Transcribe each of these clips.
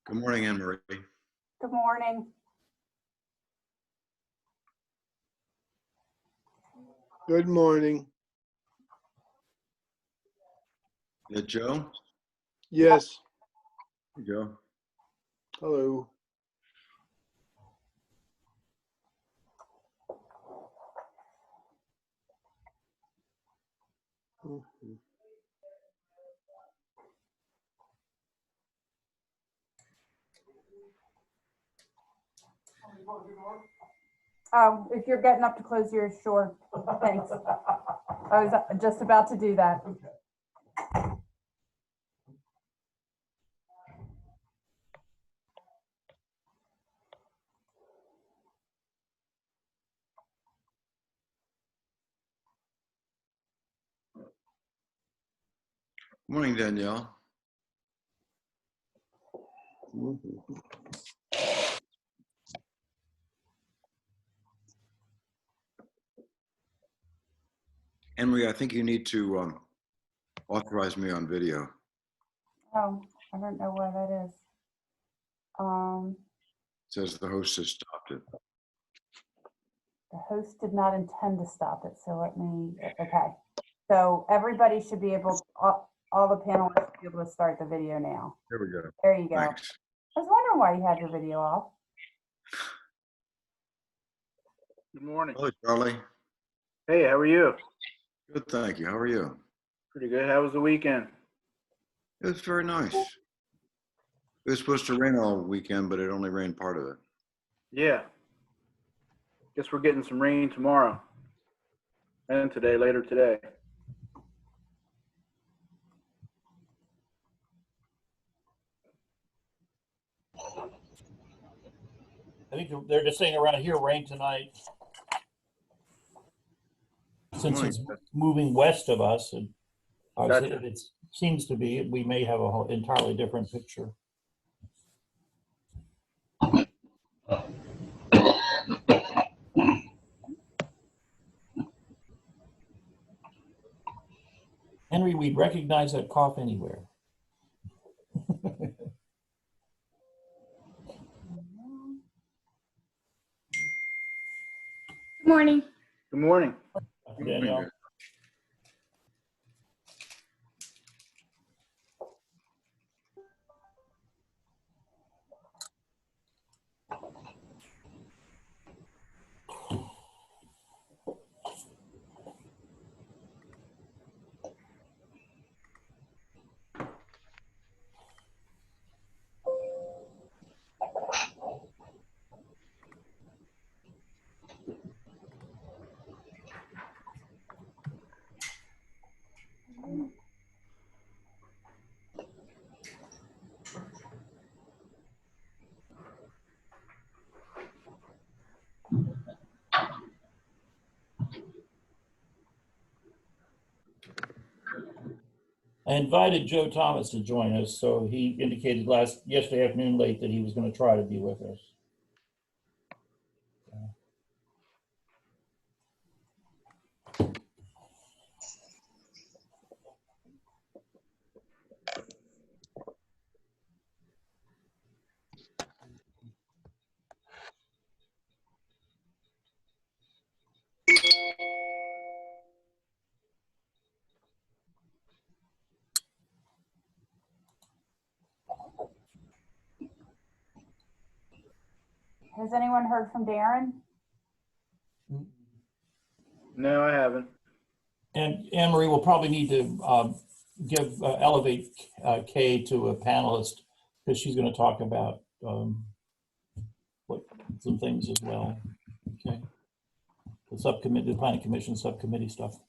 Good morning, Anne Marie. Good morning. Good morning. Is that Joe? Yes. Joe. Hello. Oh, if you're getting up to close yours, sure. Thanks. I was just about to do that. Morning, Danielle. Anne Marie, I think you need to authorize me on video. Oh, I don't know why that is. It says the host has stopped it. The host did not intend to stop it, so let me, okay. So everybody should be able, all the panelists should be able to start the video now. There we go. There you go. Thanks. I was wondering why you had your video off. Good morning. Hello, Charlie. Hey, how are you? Good, thank you. How are you? Pretty good. How was the weekend? It was very nice. It was supposed to rain all weekend, but it only rained part of it. Yeah. Guess we're getting some rain tomorrow. And today, later today. I think they're just saying around here rain tonight. Since it's moving west of us, and Gotcha. if it seems to be, we may have a whole entirely different picture. Henry, we'd recognize that cough anywhere. Good morning. Good morning. Danielle. I invited Joe Thomas to join us, so he indicated yesterday afternoon late that he was going to try to be with us. Has anyone heard from Darren? No, I haven't. And Anne Marie will probably need to elevate Kay to a panelist, because she's going to talk about some things as well. Okay. The planning commission subcommittee stuff.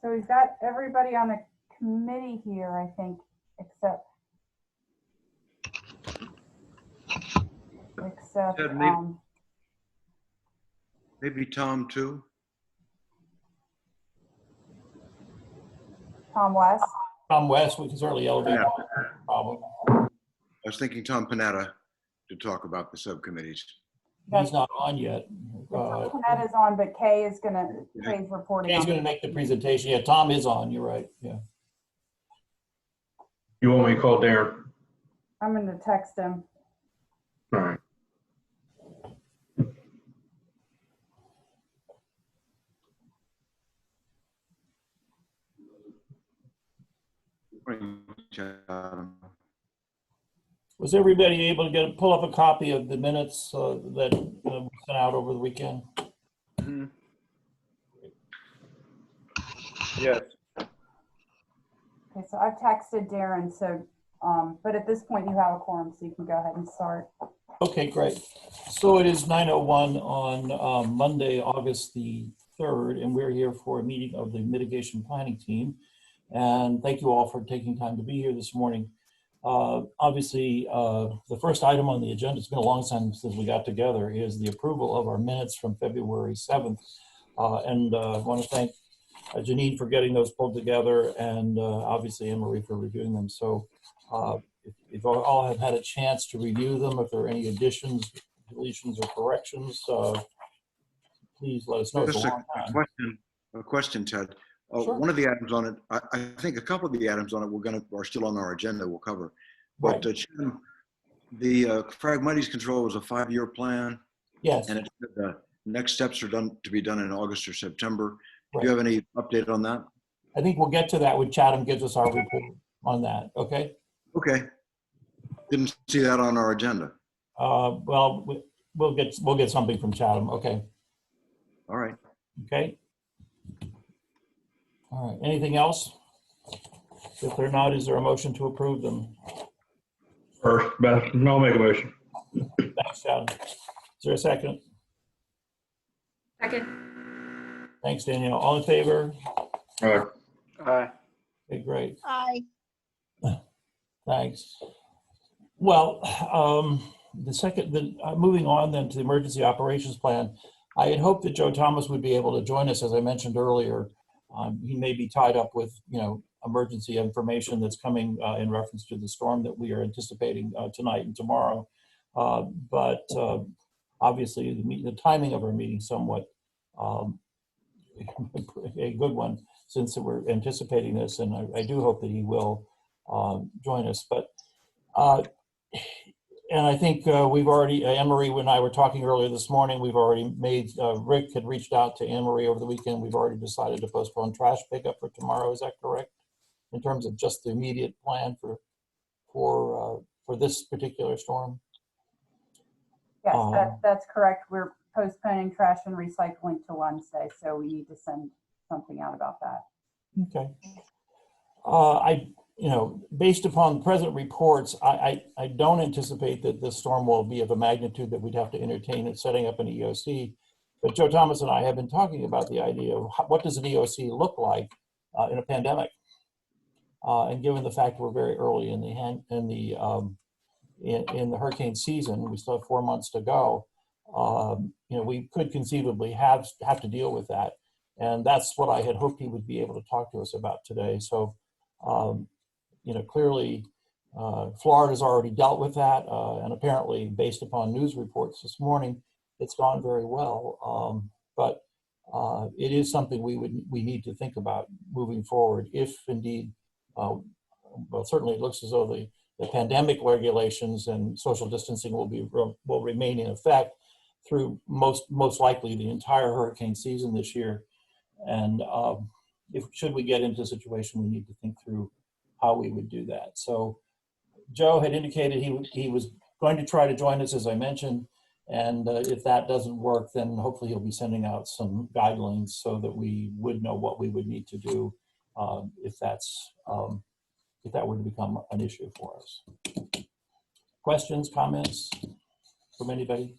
So we've got everybody on the committee here, I think, except Maybe Tom too. Tom West. Tom West, we can certainly elevate. Yeah. No problem. I was thinking Tom Panetta to talk about the subcommittees. He's not on yet. That is on, but Kay is going to, Kay's reporting. He's going to make the presentation. Yeah, Tom is on. You're right. Yeah. You want me to call Darren? I'm going to text him. All right. Was everybody able to pull up a copy of the minutes that we sent out over the weekend? Mhm. Yes. Okay, so I've texted Darren, so, but at this point you have a quorum, so you can go ahead and start. Okay, great. So it is 9:01 on Monday, August the 3rd, and we're here for a meeting of the mitigation planning team. And thank you all for taking time to be here this morning. Obviously, the first item on the agenda, it's been a long time since we got together, is the approval of our minutes from February 7th. And I want to thank Janine for getting those pulled together, and obviously Anne-Marie for reviewing them. So if all have had a chance to review them, if there are any additions, deletions, or corrections, please let us know. It's Just a long time. a question, Ted. Sure. One of the items on it, I think a couple of the items on it are still on our agenda, we'll cover. But Right. Jim, the Phragmites control was a 5-year plan, Yes. and the next steps are to be done in August or September. Do Right. you have any update on that? I think we'll get to that when Chatham gives us our report on that. Okay. Okay. Didn't see that on our agenda. Well, we'll get something from Chatham. Okay. All right. Okay. All right. Anything else? If they're not, is there a motion to approve them? First, Beth, no, make a motion. Thanks, Chatham. Is there a second? Second. Thanks, Danielle. All in favor? All right. Aye. Okay, great. Aye. Thanks. Well, moving on then to the emergency operations plan, I had hoped that Joe Thomas would be able to join us, as I mentioned earlier. He may be tied up with, emergency information that's coming in reference to the storm that we are anticipating tonight and tomorrow. But obviously the timing of our meeting somewhat a good one, since we're anticipating this, and I do hope that he will join us. But and I think we've already, Anne-Marie and I were talking earlier this morning, we've already made, Rick had reached out to Anne-Marie over the weekend. We've already decided to postpone trash pickup for tomorrow. Is that correct? In terms of just the immediate plan for this particular storm? Yes, that's correct. We're postponing trash and recycling to Wednesday, so we need to send something out about that. Okay. Based upon the present reports, I don't anticipate that this storm will be of a magnitude that we'd have to entertain in setting up an EOC. But Joe Thomas and I have been talking about the idea of what does an EOC look like in a pandemic? And given the fact we're very early in the hurricane season, we still have 4 months to go. We could conceivably have to deal with that, and that's what I had hoped he would be able to talk to us about today. So, clearly, Florida's already dealt with that, and apparently, based upon news reports this morning, it's gone very well. But it is something we need to think about moving forward, if indeed. Well, certainly it looks as though the pandemic regulations and social distancing will remain in effect through most likely the entire hurricane season this year. And should we get into a situation, we need to think through how we would do that. So Joe had indicated he was going to try to join us, as I mentioned, and if that doesn't work, then hopefully he'll be sending out some guidelines so that we would know what we would need to do if that were to become an issue for us. Questions, comments from anybody?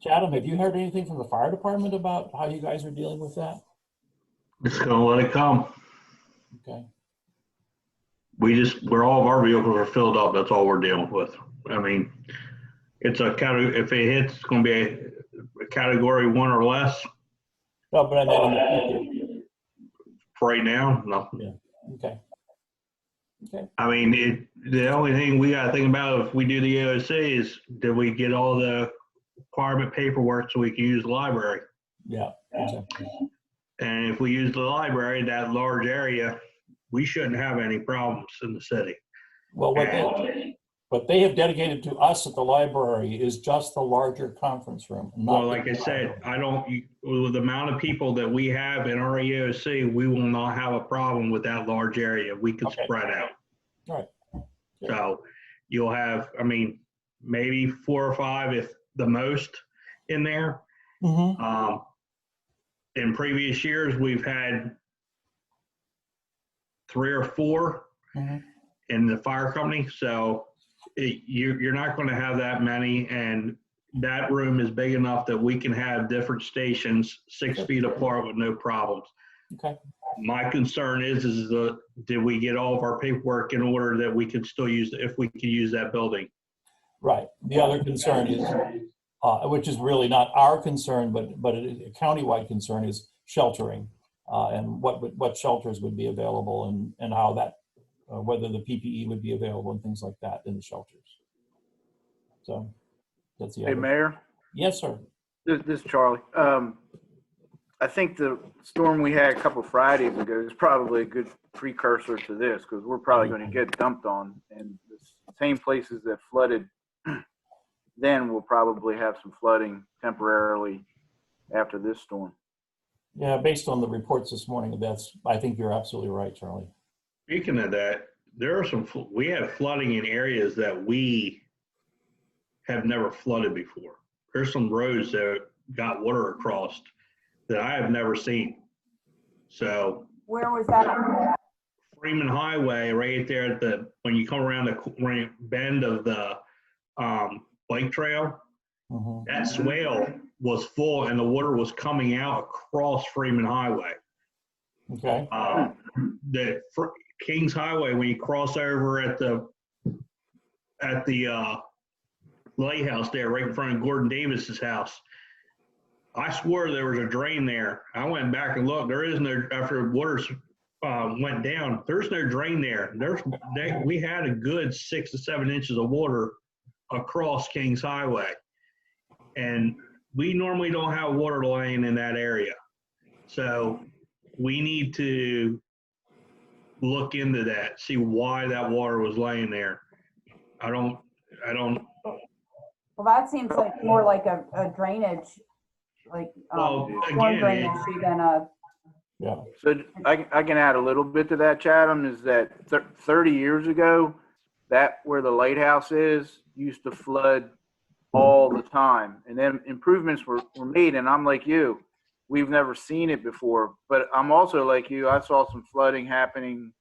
Chatham, have you heard anything from the fire department about how you guys are dealing with that? Just gonna let it come. Okay. Where all of our vehicles are filled up, that's all we're dealing with. I mean, it's a category, if it hits, it's gonna be a category 1 or less. No, but I meant in the future. For right now, nothing. Yeah. Okay. Okay. I mean, the only thing we gotta think about if we do the EOC is, did we get all the requirement paperwork so we can use the library? Yeah. Exactly. And if we use the library, that large area, we shouldn't have any problems in the city. Well, What they have dedicated to us at the library is just the larger conference room. not Well, like the I said, with the amount of people that we have in our EOC, we will not have a problem with that large area. We can Okay. spread out. All right. Good. So you'll have, I mean, maybe 4 or 5 if the most in there. Mhm. In previous years, we've had 3 or 4 Mhm. in the fire company. So you're not going to have that many. And that room is big enough that we can have different stations 6 feet apart with no problems. Okay. My concern is did we get all of our paperwork in order that we can still use, if we can use that building? Right. The other concern is, which is really not our concern, but a countywide concern, is sheltering, and what shelters would be available, and how that, whether the PPE would be available and things like that in the shelters. So that's the Hey, other. Mayor, Yes, sir. this is Charlie. I think the storm we had a couple Fridays ago is probably a good precursor to this, because we're probably going to get dumped on, and the same places that flooded then will probably have some flooding temporarily after this storm. Yeah, based on the reports this morning, I think you're absolutely right, Charlie. Speaking of that, we have flooding in areas that we have never flooded before. There's some roads that got water across that I have never seen. So Where was that? Freeman Highway, right there when you come around the bend of the bike trail, Mhm. that swale was full and the water was coming out across Freeman Highway. Okay. The Kings Highway, when you cross over at the lighthouse there, right in front of Gordon Davis's house, I swore there was a drain there. I went back and looked. There is no, after water went down, there's no drain there. We had a good 6 to 7 inches of water across Kings Highway. And we normally don't have water laying in that area. So we need to look into that, see why that water was laying there. I don't. Well, that seems like more like a drainage, like Well, storm again, drainage than a. Yeah. So I can add a little bit to that, Chatham, is that 30 years ago, that where the lighthouse is used to flood all the time. And then improvements were made, and I'm like you, we've never seen it before. But I'm also like you, I saw some flooding happening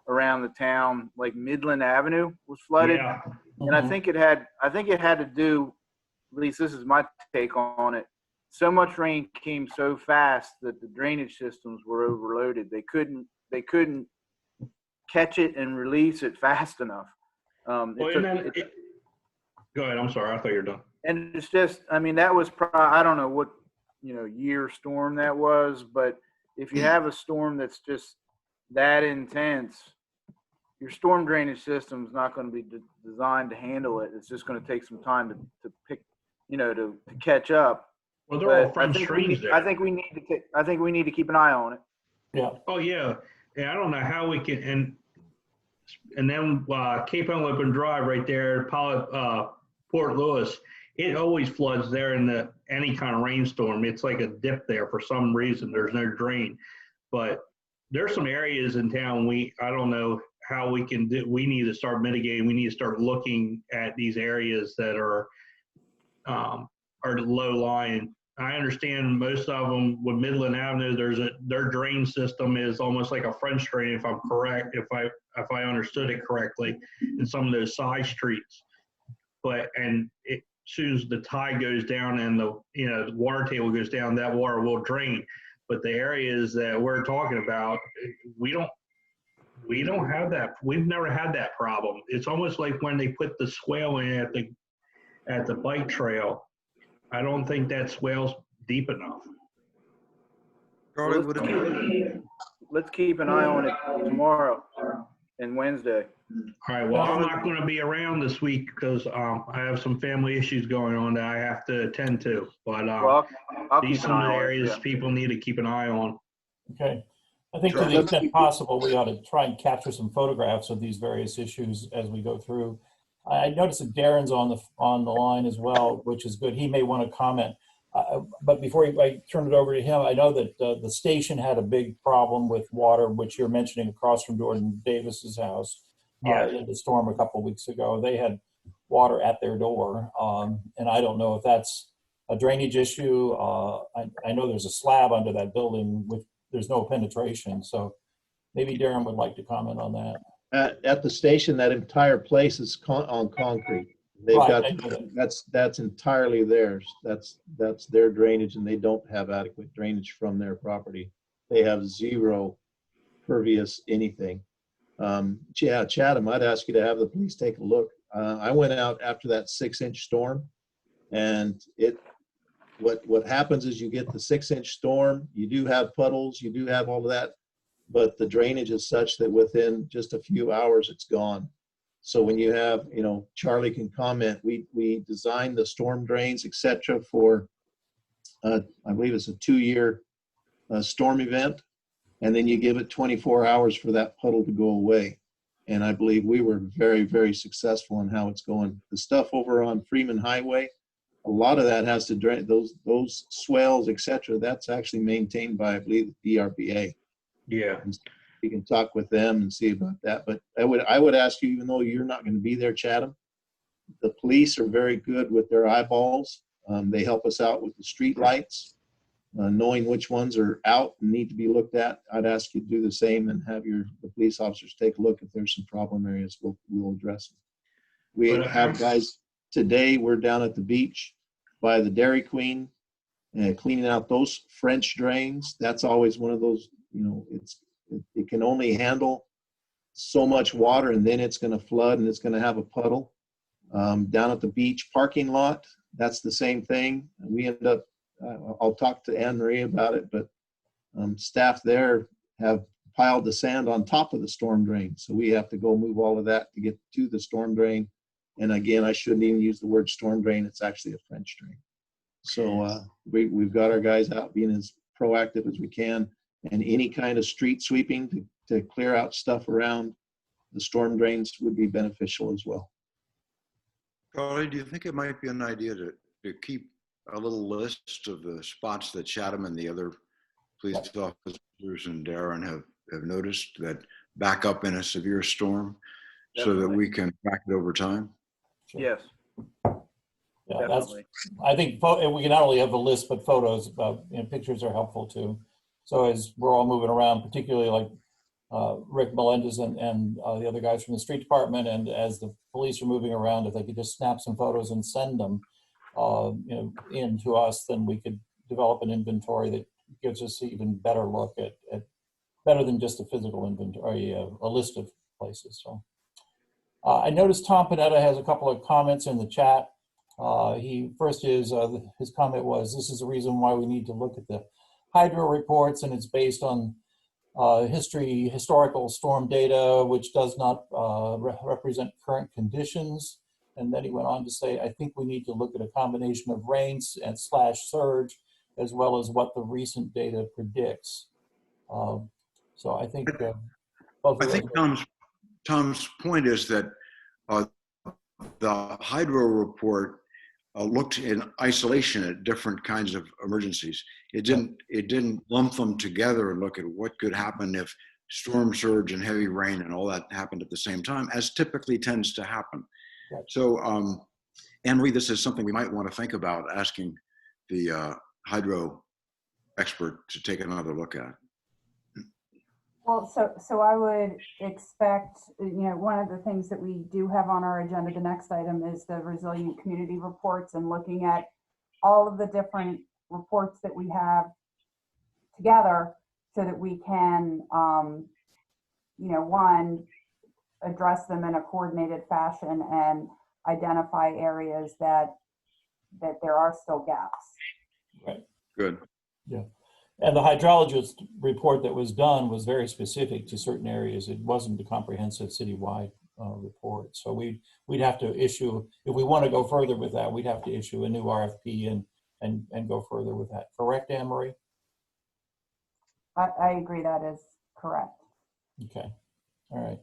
around the town, like Midland Avenue was flooded. Yeah. And I think it had to do, at least this is my take on it, so much rain came so fast that the drainage systems were overloaded. They couldn't catch it and release it fast enough. Go ahead. I'm sorry. I thought you were done. And it's just, I mean, that was I don't know what, year storm that was, but if you have a storm that's just that intense, your storm drainage system is not going to be designed to handle it. It's just going to take some time to pick, to catch up. Well, they're all But French streams there. I think we need to keep an eye on it. Yeah. Oh yeah. Yeah. I don't know how we can, and then Cape Open Drive right there, Port Lewes, it always floods there in any kind of rainstorm. It's like a dip there for some reason. There's no drain, but there's some areas in town I don't know how we can do. We need to start mitigating. We need to start looking at these areas that are low lying. I understand most of them with Midland Avenue. Their drain system is almost like a French drain, if I'm correct, if I understood it correctly, in some of those side streets. And as soon as the tide goes down and the water table goes down, that water will drain. But the areas that we're talking about, we don't have that. We've never had that problem. It's almost like when they put the swale in at the bike trail. I don't think that swale's deep enough. Charlie, Let's keep an eye on it tomorrow and Wednesday. All right. Well, I'm not going to be around this week because I have some family issues going on that I have to attend to. But Well, I'll these keep an some of eye the on it. areas Yeah. people need to keep an eye on. Okay. I think to the extent possible, we ought to try and capture some photographs of these various issues as we go through. I noticed that Darren's on the line as well, which is good. He may want to comment. But before I turn it over to him, I know that the station had a big problem with water, which you're mentioning across from Jordan Davis's house in the storm a couple of weeks ago. They had water at their door, and I don't know if that's a drainage issue. I know there's a slab under that building with there's no penetration, so maybe Darren would like to comment on that. At the station, that entire place is on concrete. They've Right, got, I know that. that's entirely theirs. That's their drainage, and they don't have adequate drainage from their property. They have zero pervious anything. Yeah, Chatham, I'd ask you to have the police take a look. I went out after that 6-inch storm, and what happens is you get the 6-inch storm, you do have puddles, you do have all of that, but the drainage is such that within just a few hours it's gone. So when you have, Charlie can comment, we designed the storm drains, et cetera, for, I believe it's a 2-year storm event. And then you give it 24 hours for that puddle to go away. And I believe we were very, very successful in how it's going. The stuff over on Freeman Highway, a lot of that has to drain, those swales, et cetera, that's actually maintained by, I believe, the DRPA. Yeah. You can talk with them and see about that. But I would ask you, even though you're not going to be there, Chatham, the police are very good with their eyeballs. They help us out with the street lights, knowing which ones are out and need to be looked at. I'd ask you to do the same and have the police officers take a look. If there's some problem areas, we'll address them. We have guys today. We're down at the beach by the Dairy Queen, cleaning out those French drains. That's always one of those. It can only handle so much water, and then it's going to flood and it's going to have a puddle. Down at the beach parking lot, that's the same thing. We end up, I'll talk to Anne Marie about it, but staff there have piled the sand on top of the storm drain. So we have to go move all of that to get to the storm drain. And again, I shouldn't even use the word storm drain. It's actually a French drain. So we've got our guys out being as proactive as we can. And any kind of street sweeping to clear out stuff around the storm drains would be beneficial as well. Charlie, do you think it might be an idea to keep a little list of the spots that Chatham and the other police officers and Darren have noticed that back up in a severe storm? Definitely. So that we can track it over time? Sure. Yes. Yeah, I think we can not only have a list, but photos, pictures are helpful too. So as we're all moving around, particularly like Rick Melendez and the other guys from the street department, and as the police are moving around, if they could just snap some photos and send them in to us, then we could develop an inventory that gives us an even better look at better than just a physical inventory, a list of places. So I noticed Tom Panetta has a couple of comments in the chat. His comment was, this is the reason why we need to look at the hydro reports, and it's based on historical storm data, which does not represent current conditions. And then he went on to say, I think we need to look at a combination of rains and /surge, as well as what the recent data predicts. So I think both of those. Tom's point is that the hydro report looked in isolation at different kinds of emergencies. It didn't lump them together and look at what could happen if storm surge and heavy rain and all that happened at the same time, as typically tends to happen. Right. So, Anne-Marie, this is something we might want to think about asking the hydro expert to take another look at. Well, so I would expect, one of the things that we do have on our agenda, the next item, is the resilient community reports, and looking at all of the different reports that we have together so that we can, one, address them in a coordinated fashion and identify areas that there are still gaps. Right. Good. Yeah. And the hydrologist report that was done was very specific to certain areas. It wasn't a comprehensive citywide report. So we'd have to issue, if we want to go further with that, we'd have to issue a new RFP and go further with that. Correct, Anne-Marie? I agree, that is correct. Okay. All right.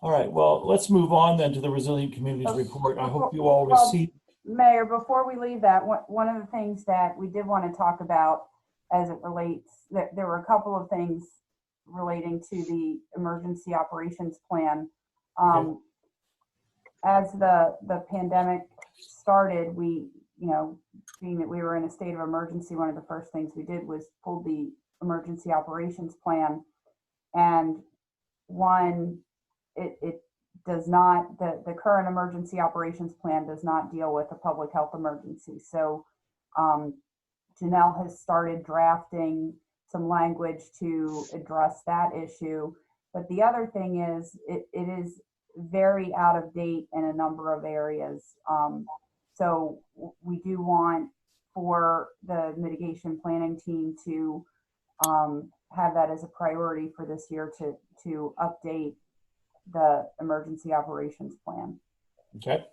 All right, well, let's move on then to the Resilient Communities Oh, Report. I hope well, you all well, received. Mayor, before we leave that, one of the things that we did want to talk about as it relates, there were a couple of things relating to the emergency operations plan. As the pandemic started, we, being that we were in a state of emergency, one of the first things we did was pull the emergency operations plan. And it does not, the current emergency operations plan does not deal with a public health emergency. So Janelle has started drafting some language to address that issue. But the other thing is, it is very out of date in a number of areas. So we do want for the mitigation planning team to have that as a priority for this year to update the emergency operations plan. Okay.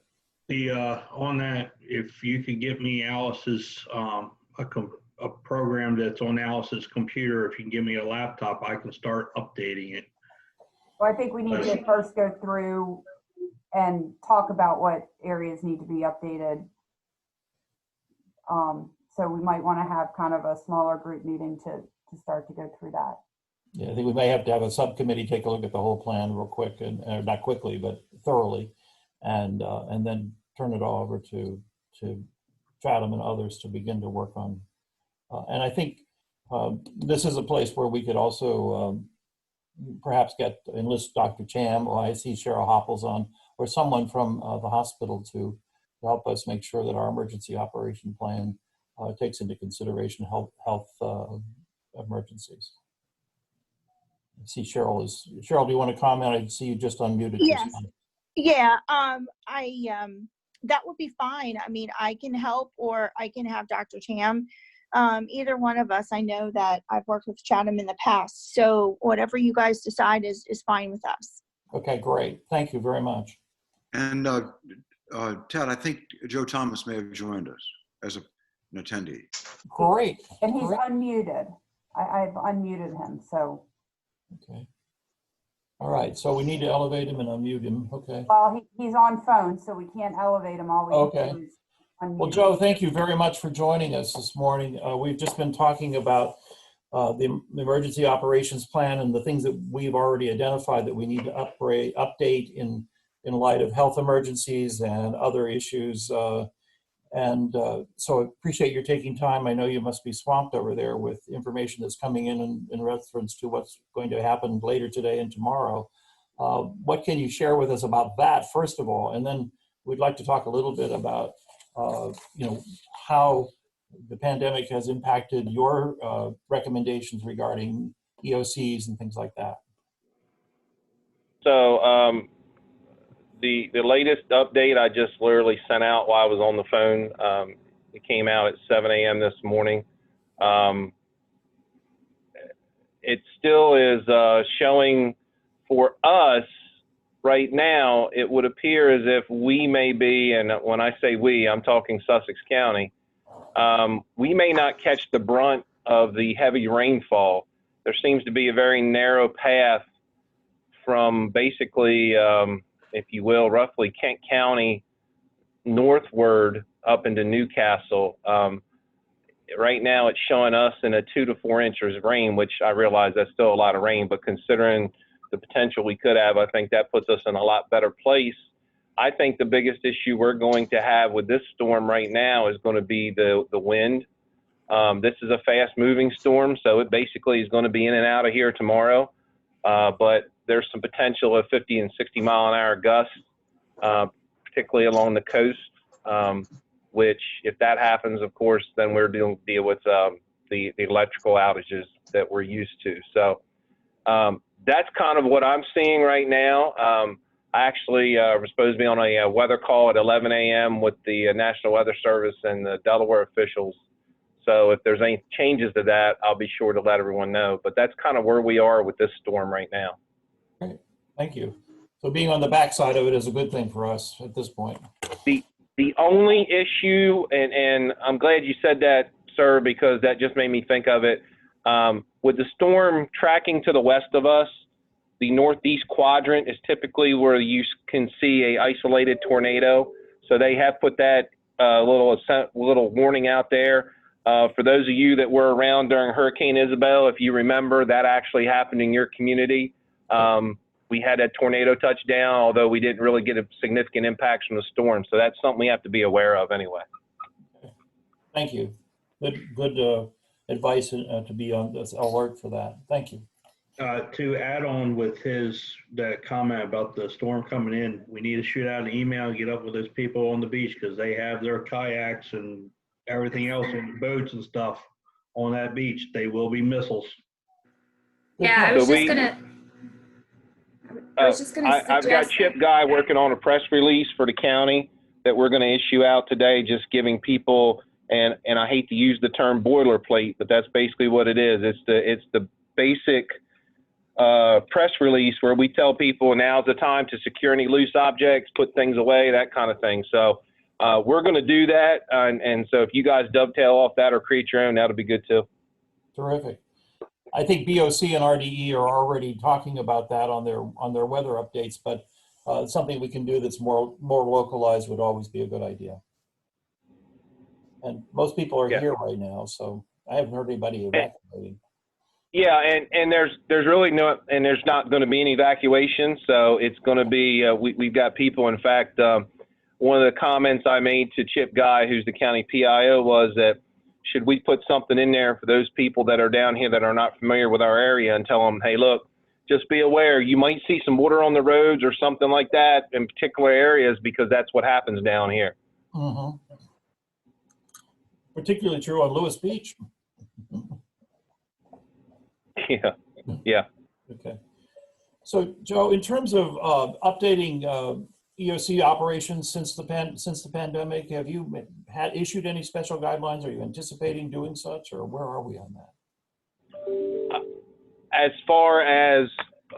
On that, if you could get me Alice's a program that's on Alice's computer, if you can give me a laptop, I can start updating it. Well, I think we need to first go through and talk about what areas need to be updated. So we might want to have kind of a smaller group meeting to start to go through that. Yeah, I think we may have to have a subcommittee take a look at the whole plan real quick, and not quickly, but thoroughly, and then turn it over to Chatham and others to begin to work on. And I think this is a place where we could also perhaps enlist Dr. Cham, or I see Cheryl Hopples on, or someone from the hospital to help us make sure that our emergency operation plan takes into consideration health emergencies. I see Cheryl, do you want to comment? I see you just unmuted. Yes. Yeah, that would be fine. I mean, I can help, or I can have Dr. Cham. Either one of us. I know that I've worked with Chatham in the past, so whatever you guys decide is fine with us. Okay, great. Thank you very much. And Ted, I think Joe Thomas may have joined us as an attendee. Great. And he's Great. unmuted. I've unmuted him, so. Okay. All right, so we need to elevate him and unmute him. Okay. Well, he's on phone, so we can't elevate him. All we can do is unmute. Well, Joe, thank you very much for joining us this morning. We've just been talking about the emergency operations plan and the things that we've already identified that we need to update in light of health emergencies and other issues. So I appreciate your taking time. I know you must be swamped over there with information that's coming in reference to what's going to happen later today and tomorrow. What can you share with us about that, first of all? And then we'd like to talk a little bit about how the pandemic has impacted your recommendations regarding EOCs and things like that. So the latest update I just literally sent out while I was on the phone. It came out at 7 a.m. this morning. It still is showing for us right now. It would appear as if we may be, and when I say we, I'm talking Sussex County, we may not catch the brunt of the heavy rainfall. There seems to be a very narrow path from basically, if you will, roughly Kent County northward up into Newcastle. Right now it's showing us in a 2 to 4 inches of rain, which I realize that's still a lot of rain, but considering the potential we could have, I think that puts us in a lot better place. I think the biggest issue we're going to have with this storm right now is going to be the wind. This is a fast moving storm, so it basically is going to be in and out of here tomorrow. But there's some potential of 50 and 60 mile an hour gusts, particularly along the coast, which if that happens, of course, then we're dealing with the electrical outages that we're used to. So that's kind of what I'm seeing right now. I actually was supposed to be on a weather call at 11 a.m. with the National Weather Service and the Delaware officials. So if there's any changes to that, I'll be sure to let everyone know. But that's kind of where we are with this storm right now. Great. Thank you. So being on the backside of it is a good thing for us at this point. The only issue, and I'm glad you said that, sir, because that just made me think of it. With the storm tracking to the west of us, the northeast quadrant is typically where you can see a isolated tornado. So they have put that little warning out there. For those of you that were around during Hurricane Isabel, if you remember, that actually happened in your community. We had a tornado touchdown, although we didn't really get a significant impacts from the storm. So that's something we have to be aware of anyway. Thank you. Good advice to be on this alert for that. Thank you. To add on with that comment about the storm coming in, we need to shoot out an email and get up with those people on the beach, because they have their kayaks and everything else and boats and stuff on that beach. They will be missiles. Yeah, I was just gonna I've got suggest Chip Guy working on a press release for the county that we're going to issue out today, just giving people, and I hate to use the term boilerplate, but that's basically what it is. It's the basic press release where we tell people now's the time to secure any loose objects, put things away, that kind of thing. So we're going to do that, and so if you guys dovetail off that or create your own, that'll be good too. Terrific. I think BOC and RDE are already talking about that on their weather updates, but something we can do that's more localized would always be a good idea. And most people are here right now, so I haven't heard anybody evacuating. Yeah, and there's really there's not going to be any evacuation, so it's going to be we've got people. In fact, one of the comments I made to Chip Guy, who's the county PIO, was that should we put something in there for those people that are down here that are not familiar with our area, and tell them, hey, look, just be aware, you might see some water on the roads or something like that in particular areas, because that's what happens down here. Mm-hmm. Particularly true on Lewes Beach. Yeah. Okay. So, Joe, in terms of updating EOC operations since the pandemic, have you issued any special guidelines? Are you anticipating doing such, or where are we on that? As far as,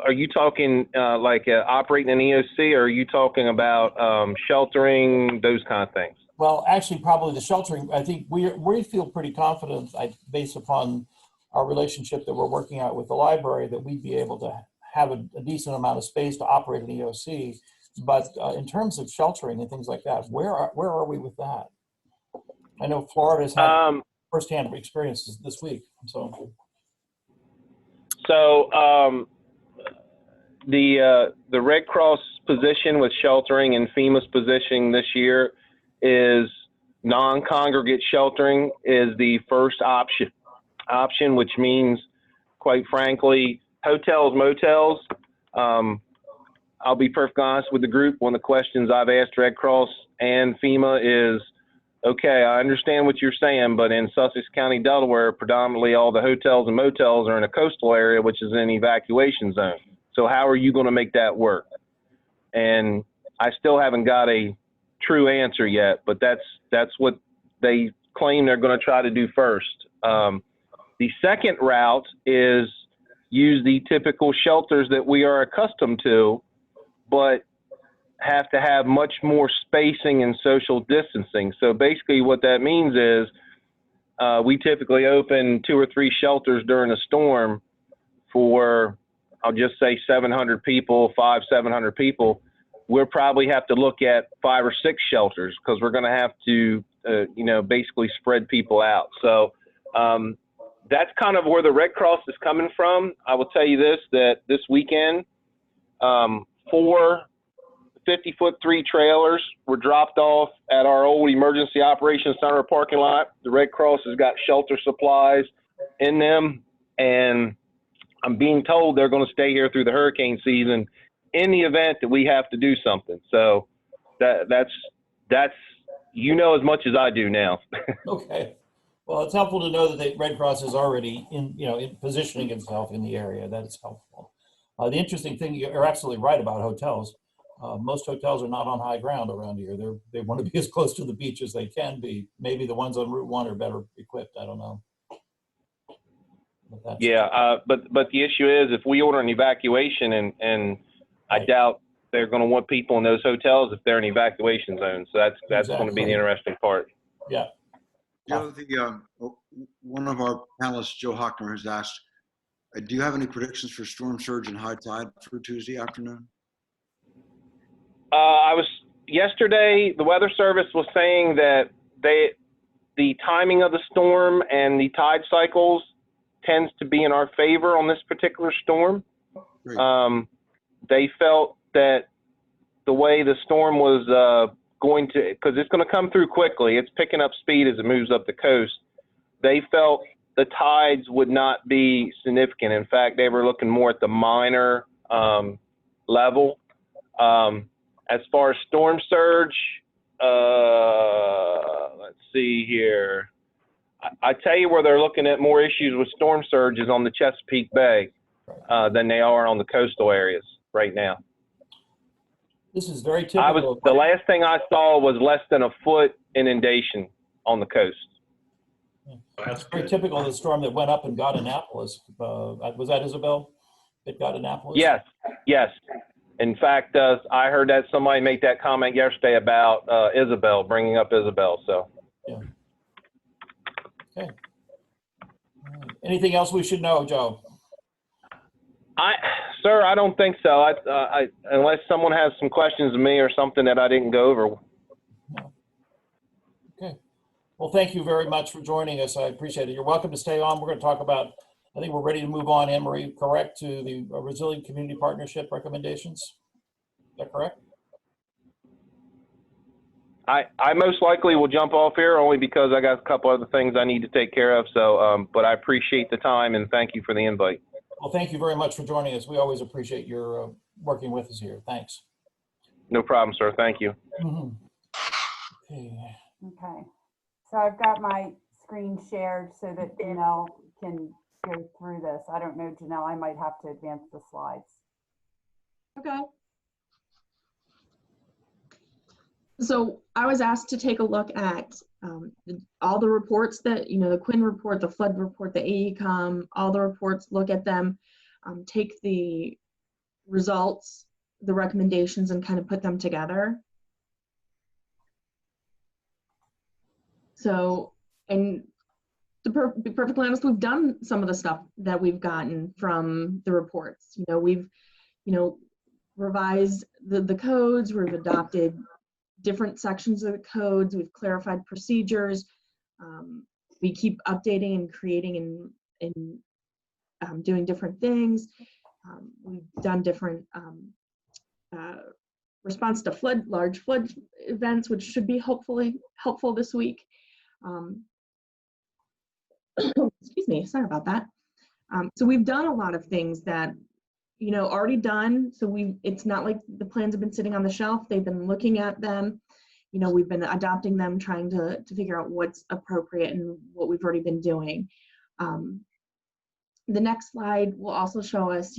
are you talking operating an EOC, or are you talking about sheltering, those kind of things? Well, actually, probably the sheltering. I think we feel pretty confident, based upon our relationship that we're working out with the library, that we'd be able to have a decent amount of space to operate an EOC. But in terms of sheltering and things like that, where are we with that? I know Florida's had firsthand experiences this week. So the Red Cross position with sheltering and FEMA's position this year is non-congregate sheltering is the first option, which means, quite frankly, hotels, motels. I'll be perfectly honest with the group. One of the questions I've asked Red Cross and FEMA is, okay, I understand what you're saying, but in Sussex County, Delaware, predominantly all the hotels and motels are in a coastal area, which is an evacuation zone. So how are you going to make that work? And I still haven't got a true answer yet, but that's what they claim they're going to try to do first. The second route is use the typical shelters that we are accustomed to, but have to have much more spacing and social distancing. So basically what that means is we typically open 2 or 3 shelters during a storm for, I'll just say 700 people, 700 people. We'll probably have to look at 5 or 6 shelters, because we're going to have to, basically spread people out. So that's kind of where the Red Cross is coming from. I will tell you this, that this weekend, 4 50-foot 3 trailers were dropped off at our old Emergency Operations Center parking lot. The Red Cross has got shelter supplies in them, and I'm being told they're going to stay here through the hurricane season in the event that we have to do something. So that's as much as I do now. okay. Well, it's helpful to know that the Red Cross is already in positioning itself in the area. That is helpful. The interesting thing, you're absolutely right about hotels. Most hotels are not on high ground around here. They want to be as close to the beach as they can be. Maybe the ones on Route 1 are better equipped. I don't know. But the issue is, if we order an evacuation, and I doubt they're going to want people in those hotels if they're in evacuation zones. So that's going to be the interesting part. Yeah. One of our panelists, Joe Hockner, has asked, Do you have any predictions for storm surge and high tide for Tuesday afternoon? Yesterday, the Weather Service was saying that the timing of the storm and the tide cycles tends to be in our favor on this particular storm. Great. They felt that the way the storm was going to, because it's going to come through quickly, it's picking up speed as it moves up the coast. They felt the tides would not be significant. In fact, they were looking more at the minor level. As far as storm surge, let's see here. I tell you where they're looking at more issues with storm surge is on the Chesapeake Bay than they are on the coastal areas right now. This is very typical. The last thing I saw was less than a foot inundation on the coast. It's very typical of the storm that went up and got Annapolis. Was that Isabel? It got Annapolis? Yes, yes. In fact, I heard that somebody make that comment yesterday about Isabel, bringing up Isabel. So. Yeah. Okay. Anything else we should know, Joe? Sir, I don't think so. Unless someone has some questions of me or something that I didn't go over. No. Okay. Well, thank you very much for joining us. I appreciate it. You're welcome to stay on. We're going to talk about, I think we're ready to move on, Anne-Marie, correct, to the Resilient Community Partnership recommendations. Is that correct? I most likely will jump off here only because I got a couple other things I need to take care of. So, but I appreciate the time and thank you for the invite. Well, thank you very much for joining us. We always appreciate your working with us here. Thanks. No problem, sir. Thank you. Mm-hmm. Okay. Okay. So I've got my screen shared so that Janelle can go through this. I don't know, Janelle, I might have to advance the slides. Okay. So I was asked to take a look at all the reports that, the Quinn report, the flood report, the AECOM, all the reports, look at them, take the results, the recommendations, and kind of put them together. So, and to be perfectly honest, we've done some of the stuff that we've gotten from the reports. We've, revised the codes, we've adopted different sections of the codes, we've clarified procedures, we keep updating and creating and doing different things. We've done different response to large flood events, which should be hopefully helpful this week. Excuse me, sorry about that. So we've done a lot of things that, already done. So it's not like the plans have been sitting on the shelf. They've been looking at them. We've been adopting them, trying to figure out what's appropriate and what we've already been doing. The next slide will also show us,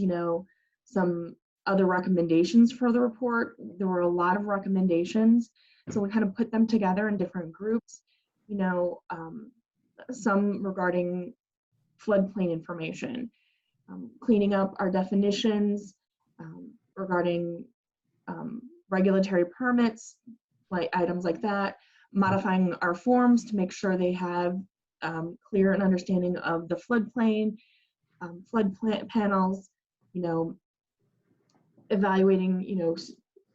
some other recommendations for the report. There were a lot of recommendations. So we kind of put them together in different groups, some regarding floodplain information, cleaning up our definitions, regarding regulatory permits, like items like that, modifying our forms to make sure they have clear and understanding of the floodplain, flood panels, evaluating,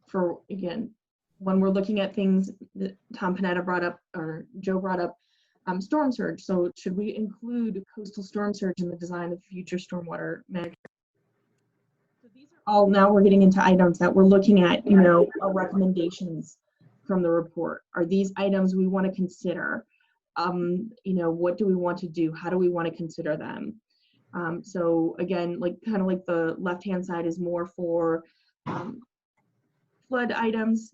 for, again, when we're looking at things that Tom Panetta brought up, or Joe brought up, storm surge. So should we include coastal storm surge in the design of future stormwater management? So these are all, now we're getting into items that we're looking at, our recommendations from the report. Are these items we want to consider? What do we want to do? How do we want to consider them? So again, kind of like the left-hand side is more for flood items,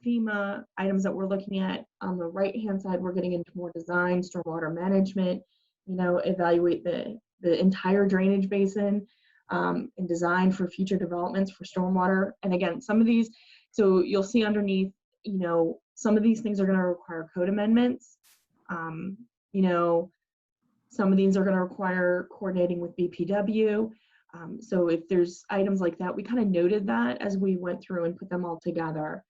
FEMA items that we're looking at. On the right-hand side, we're getting into more design, stormwater management, evaluate the entire drainage basin, and design for future developments for stormwater. And again, some of these, so you'll see underneath, some of these things are going to require code amendments. Some of these are going to require coordinating with BPW. So if there's items like that, we kind of noted that as we went through and put them all together.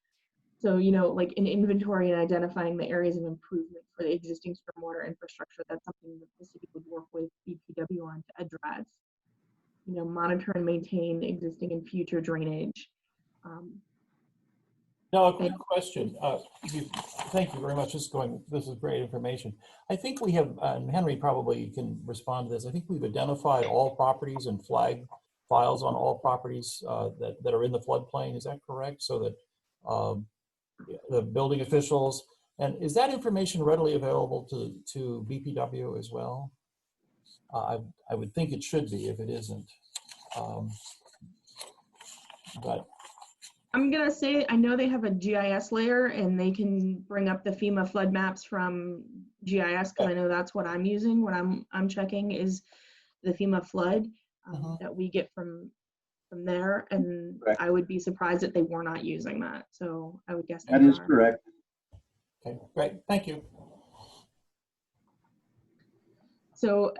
So, like in inventory and identifying the areas of improvement for the existing stormwater infrastructure, that's something that the city would work with BPW on to address. monitor and maintain existing and future drainage. Now, a quick question. Thank you very much. This is great information. I think we have, and Henry probably can respond to this. I think we've identified all properties and flagged files on all properties that are in the floodplain. Is that correct? So that the building officials, and is that information readily available to BPW as well? I would think it should be if it isn't. But I'm going to say, I know they have a GIS layer and they can bring up the FEMA flood maps from GIS, because I know that's what I'm using when I'm checking is the FEMA flood that we get from there. And Correct. I would be surprised if they were not using that. So I would guess That they is are. correct. okay, great. Thank you. So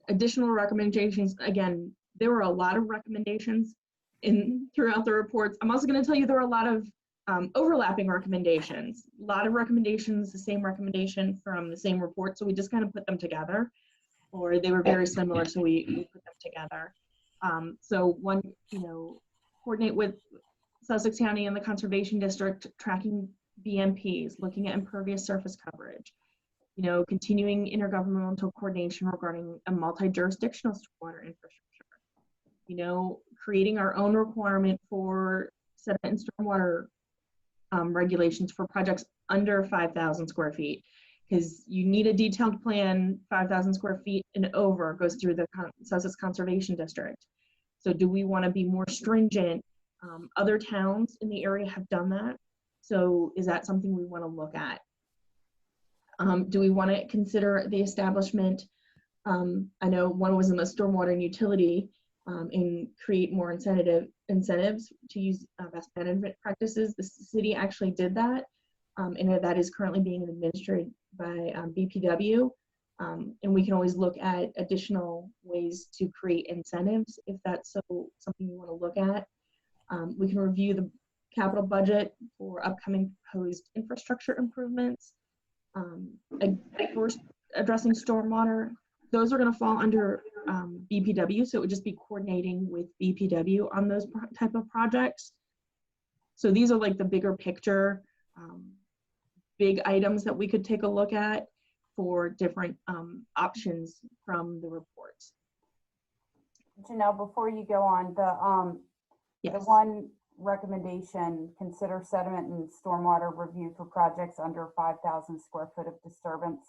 additional recommendations, again, there were a lot of recommendations throughout the reports. I'm also going to tell you there were a lot of overlapping recommendations, the same recommendation from the same report. So we just kind of put them together, or they were very similar. So we put them together. So one, coordinate with Sussex County and the Conservation District, tracking BMPs, looking at impervious surface coverage, continuing intergovernmental coordination regarding a multi-jurisdictional stormwater infrastructure, creating our own requirement for sediment and stormwater regulations for projects under 5,000 square feet, because you need a detailed plan. 5,000 square feet and over goes through the Sussex Conservation District. So do we want to be more stringent? Other towns in the area have done that. So is that something we want to look at? Do we want to consider the establishment? I know one was in the stormwater and utility, and create more incentives to use best management practices. The city actually did that, and that is currently being administered by BPW. And we can always look at additional ways to create incentives if that's something you want to look at. We can review the capital budget for upcoming proposed infrastructure improvements. First, addressing stormwater, those are going to fall under BPW, so it would just be coordinating with BPW on those type of projects. So these are like the bigger picture, big items that we could take a look at for different options from the reports. Janelle, before you go on, the one recommendation, consider sediment and stormwater review for projects under 5,000 square foot of disturbance.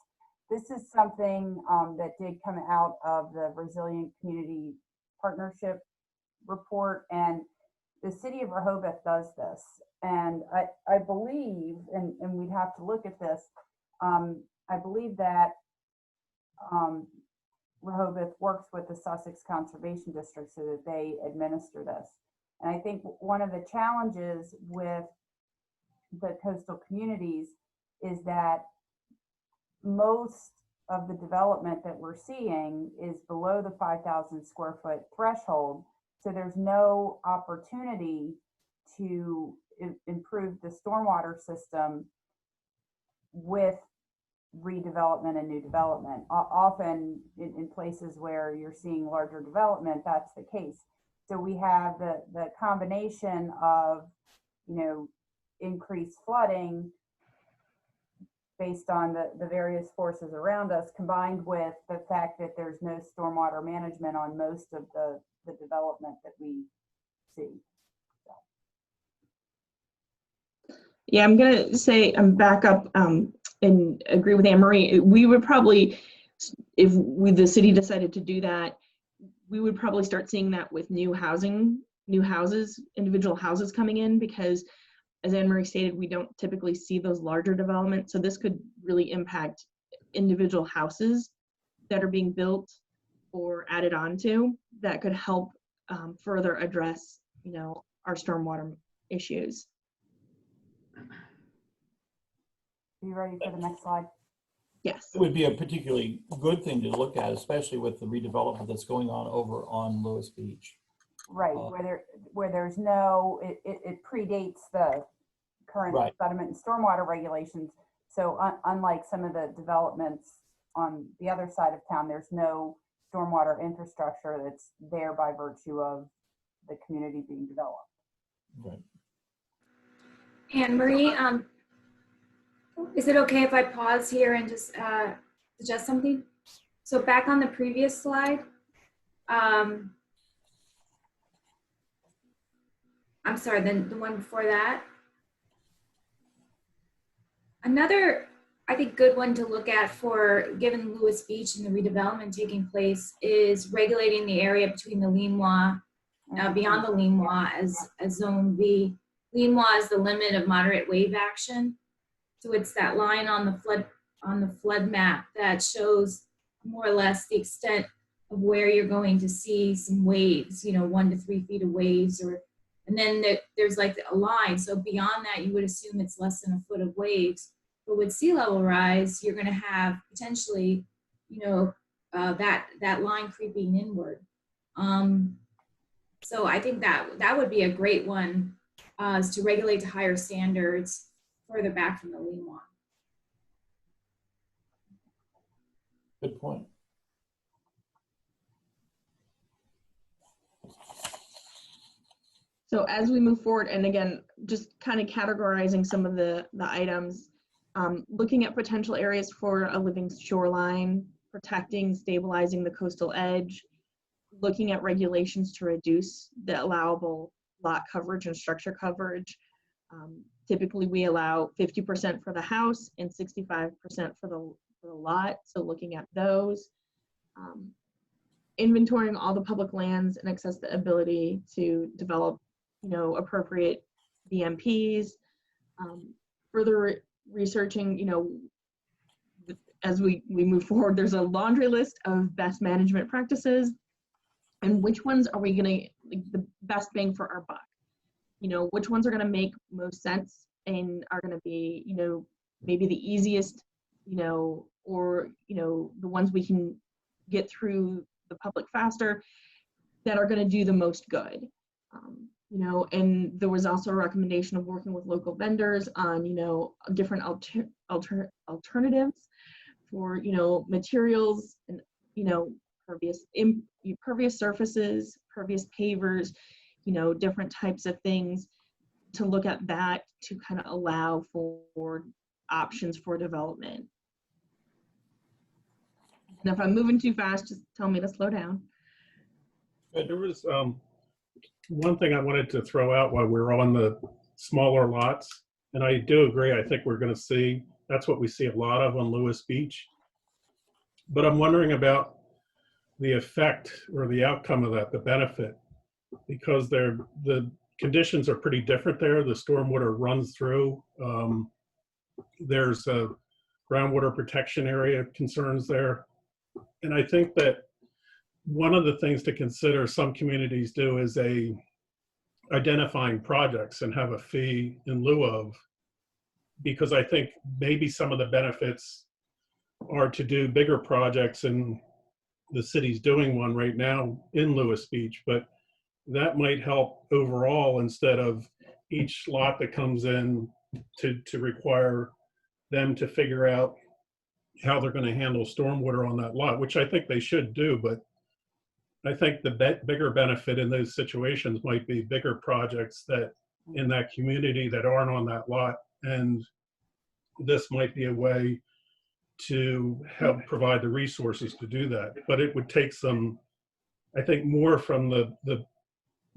This is something that did come out of the Resilient Community Partnership report, and the city of Rehoboth does this. And I believe, and we'd have to look at this, I believe that Rehoboth works with the Sussex Conservation District so that they administer this. And I think one of the challenges with the coastal communities is that most of the development that we're seeing is below the 5,000 square foot threshold. So there's no opportunity to improve the stormwater system with redevelopment and new development. Often in places where you're seeing larger development, that's the case. So we have the combination of, increased flooding based on the various forces around us, combined with the fact that there's no stormwater management on most of the development that we see. Yeah, I'm gonna say I'm back up and agree with Anne Marie. We would probably, if the city decided to do that, we would probably start seeing that with new houses, individual houses coming in, because as Anne Marie stated, we don't typically see those larger developments. So this could really impact individual houses that are being built or added onto that could help further address, our stormwater issues. Are you ready for the next slide? Yes. It would be a particularly good thing to look at, especially with the redevelopment that's going on over on Lewes Beach. Right, where there's no, it predates the current sediment and stormwater regulations. So unlike some of the developments on the other side of town, there's no stormwater infrastructure that's there by virtue of the community being developed. Right. Anne Marie, is it okay if I pause here and just suggest something? So back on the previous slide, I'm sorry, then the one before that. Another, I think, good one to look at for given Lewes Beach and the redevelopment taking place is regulating the area between the Limois, beyond the Limois as Zone B. Limois is the limit of moderate wave action. So it's that line on the flood map that shows more or less the extent of where you're going to see some waves, 1 to 3 feet of waves, and then there's like a line. So beyond that, you would assume it's less than a foot of waves. But with sea level rise, you're going to have potentially, that line creeping inward. So I think that would be a great one, is to regulate to higher standards further back from the Limois. Good point. So as we move forward, and again, just kind of categorizing some of the items, looking at potential areas for a living shoreline, protecting, stabilizing the coastal edge, looking at regulations to reduce the allowable lot coverage and structure coverage. Typically, we allow 50% for the house and 65% for the lot, so looking at those. Inventorying all the public lands and accessibility to develop appropriate BMPs, further researching, as we move forward, there's a laundry list of best management practices and which ones are we gonna, the best bang for our buck? Which ones are gonna make most sense and are gonna be, maybe the easiest, or, the ones we can get through the public faster that are gonna do the most good. And there was also a recommendation of working with local vendors on, different alternatives for, materials and, pervious surfaces, pervious pavers, different types of things to look at that to kind of allow for options for development. And if I'm moving too fast, just tell me to slow down. There was one thing I wanted to throw out while we're on the smaller lots, and I do agree, I think we're going to see, that's what we see a lot of on Lewes Beach. But I'm wondering about the effect or the outcome of that, the benefit, because the conditions are pretty different there. The stormwater runs through. There's a groundwater protection area concerns there. And I think that one of the things to consider some communities do is identifying projects and have a fee in lieu of, because I think maybe some of the benefits are to do bigger projects, and the city's doing one right now in Lewes Beach, but that might help overall instead of each lot that comes in to require them to figure out how they're going to handle stormwater on that lot, which I think they should do, but I think the bigger benefit in those situations might be bigger projects that in that community that aren't on that lot. And this might be a way to help provide the resources to do that. But it would take some, I think, more from the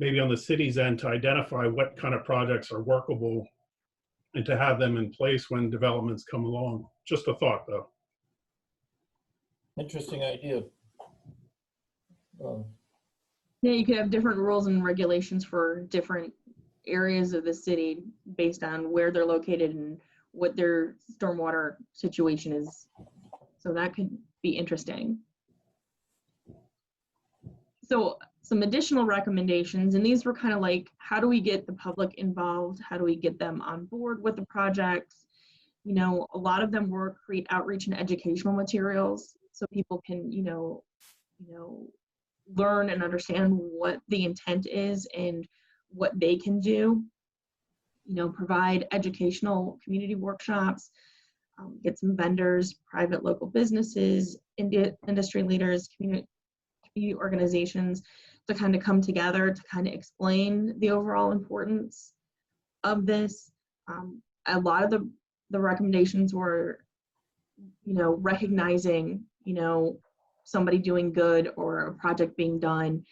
maybe on the city's end to identify what kind of projects are workable and to have them in place when developments come along. Just a thought, though. Interesting idea. Yeah, you could have different rules and regulations for different areas of the city based on where they're located and what their stormwater situation is. So that could be interesting. So some additional recommendations, and these were kind of like, how do we get the public involved? How do we get them on board with the projects? A lot of them were create outreach and educational materials so people can, learn and understand what the intent is and what they can do. Provide educational community workshops, get some vendors, private local businesses, industry leaders, organizations to kind of come together to kind of explain the overall importance of this. A lot of the recommendations were, recognizing, somebody doing good or a project being done.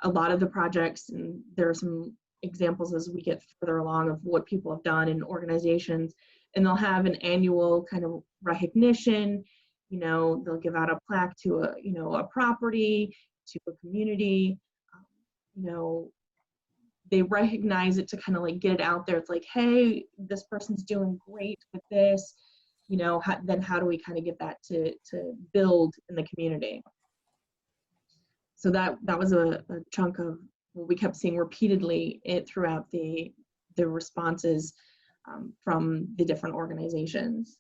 A lot of the projects, and there are some examples as we get further along of what people have done in organizations, and they'll have an annual kind of recognition. They'll give out a plaque to a property, to a community. They recognize it to kind of like get it out there. It's like, hey, this person's doing great with this. Then how do we kind of get that to build in the community? So that was a chunk of what we kept seeing repeatedly throughout the responses from the different organizations.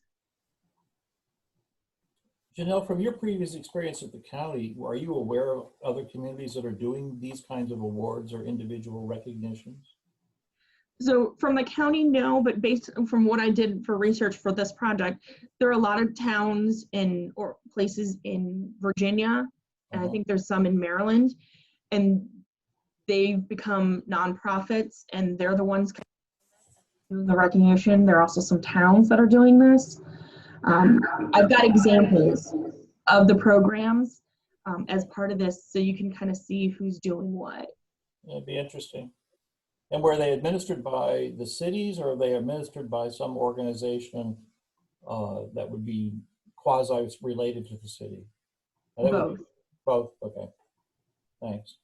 Janelle, from your previous experience at the county, are you aware of other communities that are doing these kinds of awards or individual recognitions? So from the county, no, but based from what I did for research for this project, there are a lot of towns or places in Virginia, and I think there's some in Maryland, and they've become nonprofits, and they're the ones doing the recognition. There are also some towns that are doing this. I've got examples of the programs as part of this, so you can kind of see who's doing what. It'd be interesting. And were they administered by the cities, or are they administered by some organization that would be quasi-related to the city? Both. Both, okay. Thanks.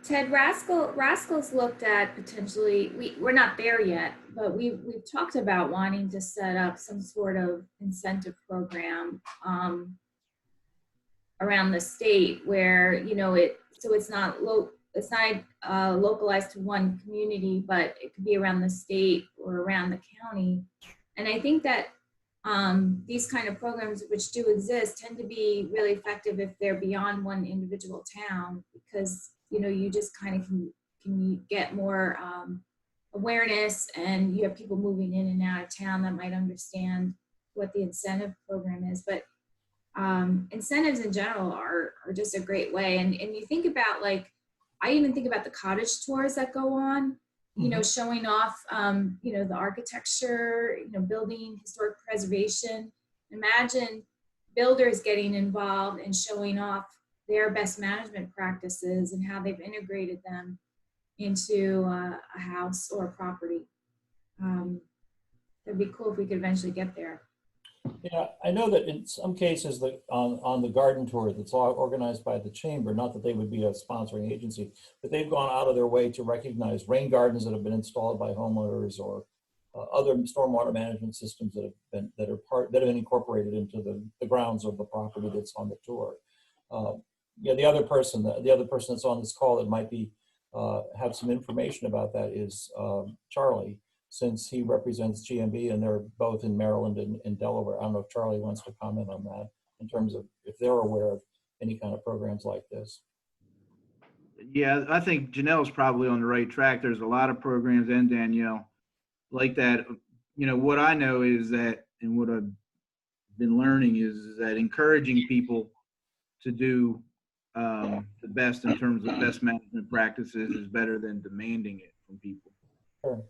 Ted, Rascal's looked at potentially, we're not there yet, but we've talked about wanting to set up some sort of incentive program around the state where, it's not localized to one community, but it could be around the state or around the county. And I think that these kind of programs, which do exist, tend to be really effective if they're beyond one individual town, because you just kind of can get more awareness, and you have people moving in and out of town that might understand what the incentive program is. But incentives in general are just a great way. And you think about, like, I even think about the cottage tours that go on, showing off, the architecture, building, historic preservation. Imagine builders getting involved and showing off their best management practices and how they've integrated them into a house or a property. That'd be cool if we could eventually get there. Yeah, I know that in some cases that on the garden tour that's all organized by the chamber, not that they would be a sponsoring agency, but they've gone out of their way to recognize rain gardens that have been installed by homeowners, or other stormwater management systems that have been incorporated into the grounds of the property that's on the tour. The other person that's on this call that might be have some information about that is Charlie, since he represents GMB and they're both in Maryland and Delaware. I don't know if Charlie wants to comment on that in terms of if they're aware of any kind of programs like this. Yeah, I think Janelle's probably on the right track. There's a lot of programs, and Danielle, like that. What I know is that, and what I've been learning is that encouraging people to do the best in terms of best management practices is better than demanding it from people. Sure.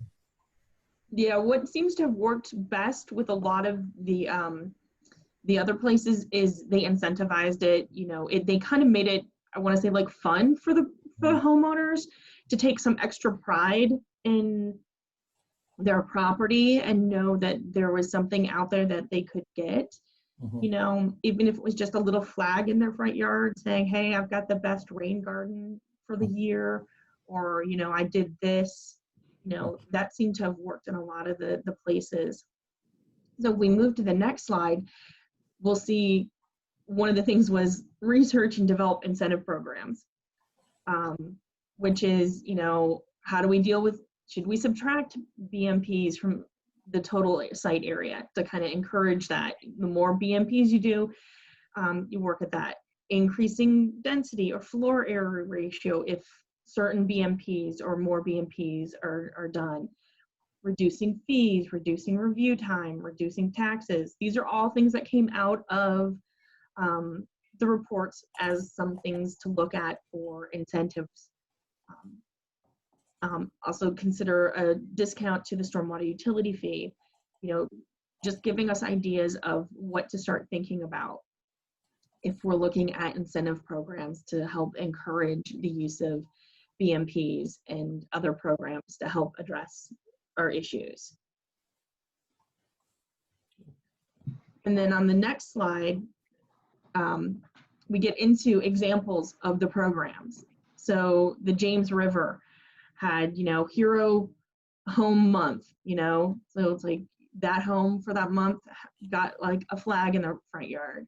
Yeah, what seems to have worked best with a lot of the other places is they incentivized it. They kind of made it, I want to say, like, fun for the homeowners to take some extra pride in their property and know that there was something out there that they could get. Even if it was just a little flag in their front yard saying, hey, I've got the best rain garden for the year, or, I did this. That seemed to have worked in a lot of the places. So if we move to the next slide, we'll see one of the things was research and develop incentive programs, which is, how do we deal with, should we subtract BMPs from the total site area to kind of encourage that? The more BMPs you do, you work at that. Increasing density or floor area ratio if certain BMPs or more BMPs are done. Reducing fees, reducing review time, reducing taxes. These are all things that came out of the reports as some things to look at for incentives. Also consider a discount to the stormwater utility fee, just giving us ideas of what to start thinking about if we're looking at incentive programs to help encourage the use of BMPs and other programs to help address our issues. And then on the next slide, we get into examples of the programs. So the James River had, Hero Home Month, so it's like that home for that month got like a flag in their front yard.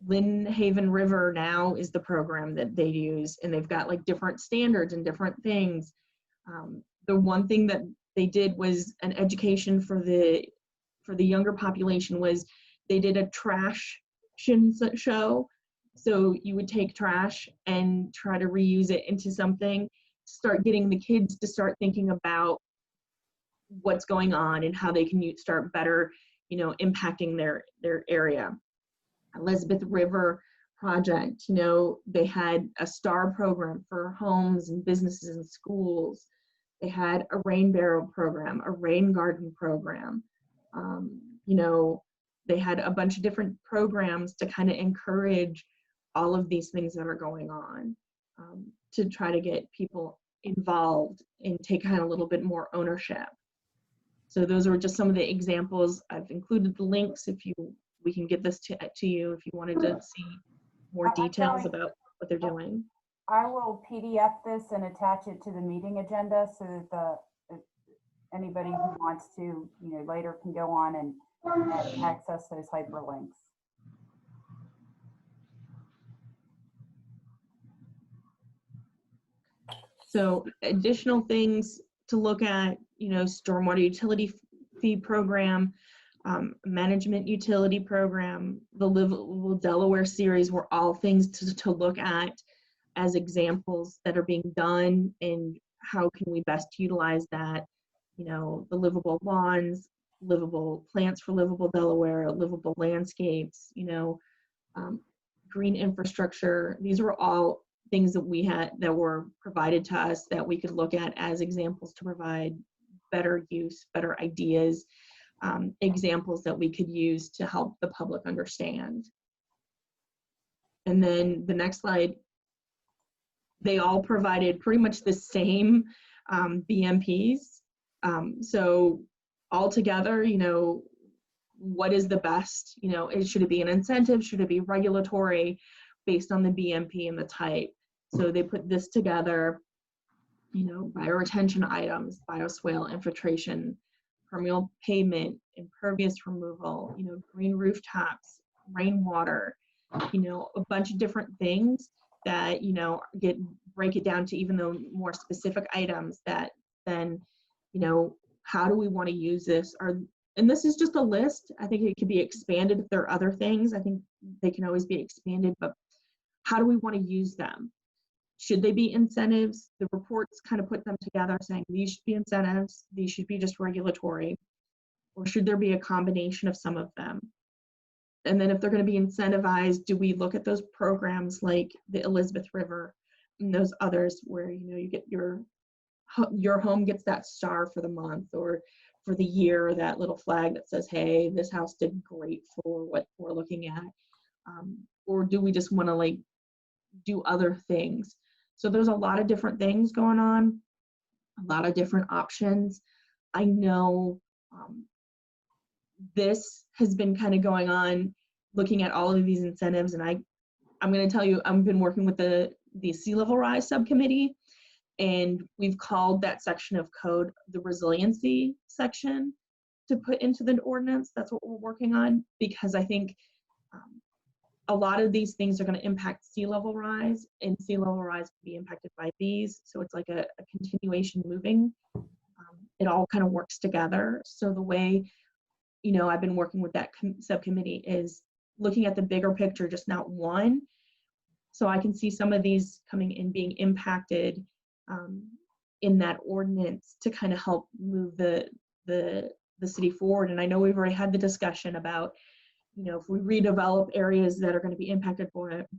Lynn Haven River now is the program that they use, and they've got like different standards and different things. The one thing that they did was an education for the younger population was they did a trash show. So you would take trash and try to reuse it into something, start getting the kids to start thinking about what's going on and how they can start better, impacting their area. Elizabeth River Project, they had a STAR program for homes and businesses and schools. They had a rain barrel program, a rain garden program. They had a bunch of different programs to kind of encourage all of these things that are going on, to try to get people involved and take kind of a little bit more ownership. So those are just some of the examples. I've included the links we can get this to you if you wanted to see more details about what they're doing. I will PDF this and attach it to the meeting agenda so that anybody who wants to, later can go on and access those hyperlinks. So additional things to look at, stormwater utility fee program, management utility program, the Livable Delaware series were all things to look at as examples that are being done and how can we best utilize that. The livable lawns, livable plants for livable Delaware, livable landscapes, green infrastructure. These were all things that we had that were provided to us that we could look at as examples to provide better use, better ideas, examples that we could use to help the public understand. And then the next slide, they all provided pretty much the same BMPs. So altogether, what is the best? Should it be an incentive? Should it be regulatory based on the BMP and the type? So they put this together, bioretention items, bioswale infiltration, permeable pavement, impervious removal, green rooftops, rainwater, a bunch of different things that, break it down to even the more specific items that then, how do we want to use this? And this is just a list. I think it could be expanded if there are other things. I think they can always be expanded, but how do we want to use them? Should they be incentives? The reports kind of put them together saying these should be incentives, these should be just regulatory, or should there be a combination of some of them? And then if they're going to be incentivized, do we look at those programs like the Elizabeth River and those others where, you get your home gets that star for the month or for the year, or that little flag that says, hey, this house did great for what we're looking at. Or do we just want to do other things? So there's a lot of different things going on, a lot of different options. I know this has been kind of going on, looking at all of these incentives, and I'm going to tell you, I've been working with the sea level rise subcommittee, and we've called that section of code the resiliency section to put into the ordinance. That's what we're working on, because I think a lot of these things are going to impact sea level rise, and sea level rise can be impacted by these. So it's like a continuation moving. It all kind of works together. So the way, I've been working with that subcommittee is looking at the bigger picture, just not one. So I can see some of these coming in being impacted in that ordinance to kind of help move the city forward. And I know we've already had the discussion about, if we redevelop areas that are going to be impacted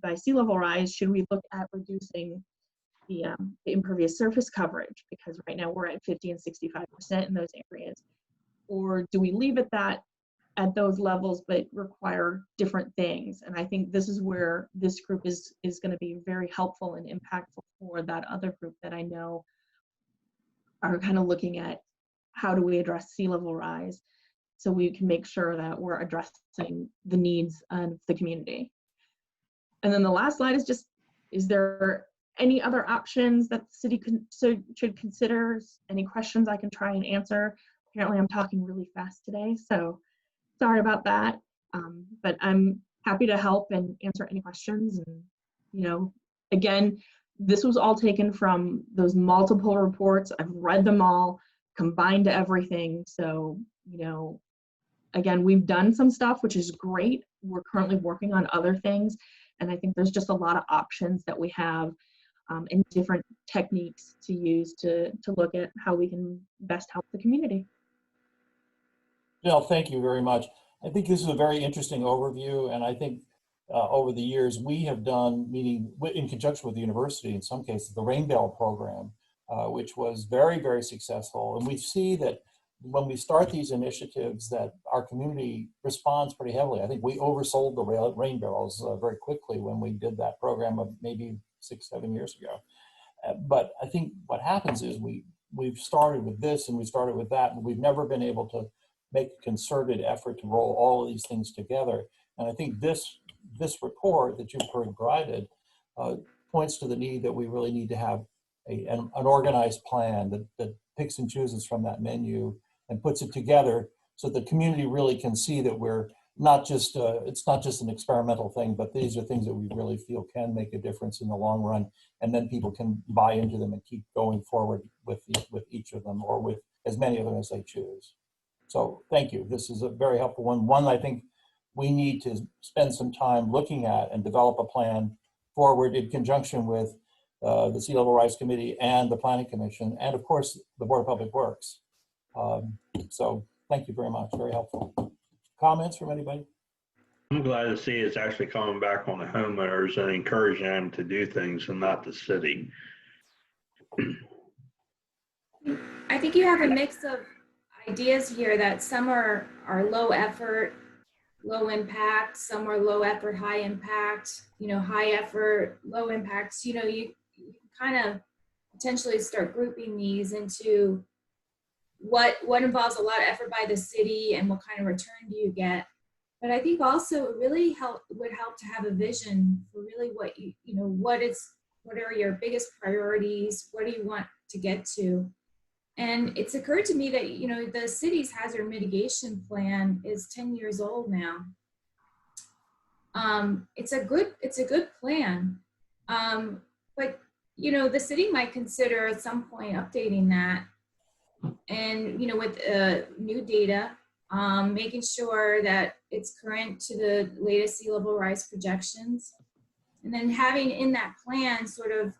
by sea level rise, should we look at reducing the impervious surface coverage? Because right now we're at 50 and 65% in those areas. Or do we leave it at those levels but require different things? And I think this is where this group is going to be very helpful and impactful for that other group that I know are kind of looking at how do we address sea level rise so we can make sure that we're addressing the needs of the community. And then the last slide is just, is there any other options that the city should consider? Any questions I can try and answer? Apparently I'm talking really fast today, so sorry about that. But I'm happy to help and answer any questions. And, again, this was all taken from those multiple reports. I've read them all, combined everything. So, again, we've done some stuff, which is great. We're currently working on other things. And I think there's just a lot of options that we have and different techniques to use to look at how we can best help the community. Jill, thank you very much. I think this is a very interesting overview, and I think over the years we have done, meaning in conjunction with the university in some cases, the Rainbow program, which was very, very successful. And we see that when we start these initiatives that our community responds pretty heavily. I think we oversold the rain barrels very quickly when we did that program of maybe 6-7 years ago. But I think what happens is we've started with this and we started with that, and we've never been able to make a concerted effort to roll all of these things together. And I think this report that you've provided points to the need that we really need to have an organized plan that picks and chooses from that menu and puts it together so the community really can see that we're not just, it's not just an experimental thing, but these are things that we really feel can make a difference in the long run. And then people can buy into them and keep going forward with each of them, or with as many of them as they choose. So thank you. This is a very helpful one. One I think we need to spend some time looking at and develop a plan forward in conjunction with the Sea Level Rise Committee and the Planning Commission, and of course, the Board of Public Works. So thank you very much, very helpful. Comments from anybody? I'm glad to see it's actually coming back on the homeowners and encouraging them to do things and not the city. I think you have a mix of ideas here that some are low effort, low impact, some are low effort, high impact, high effort, low impact. You kind of potentially start grouping these into what involves a lot of effort by the city and what kind of return do you get. But I think also it really would help to have a vision for really what what are your biggest priorities? What do you want to get to? And it's occurred to me that, the city's hazard mitigation plan is 10 years old now. It's a good plan. But, the city might consider at some point updating that and, with new data, making sure that it's current to the latest sea level rise projections. And then having in that plan sort of,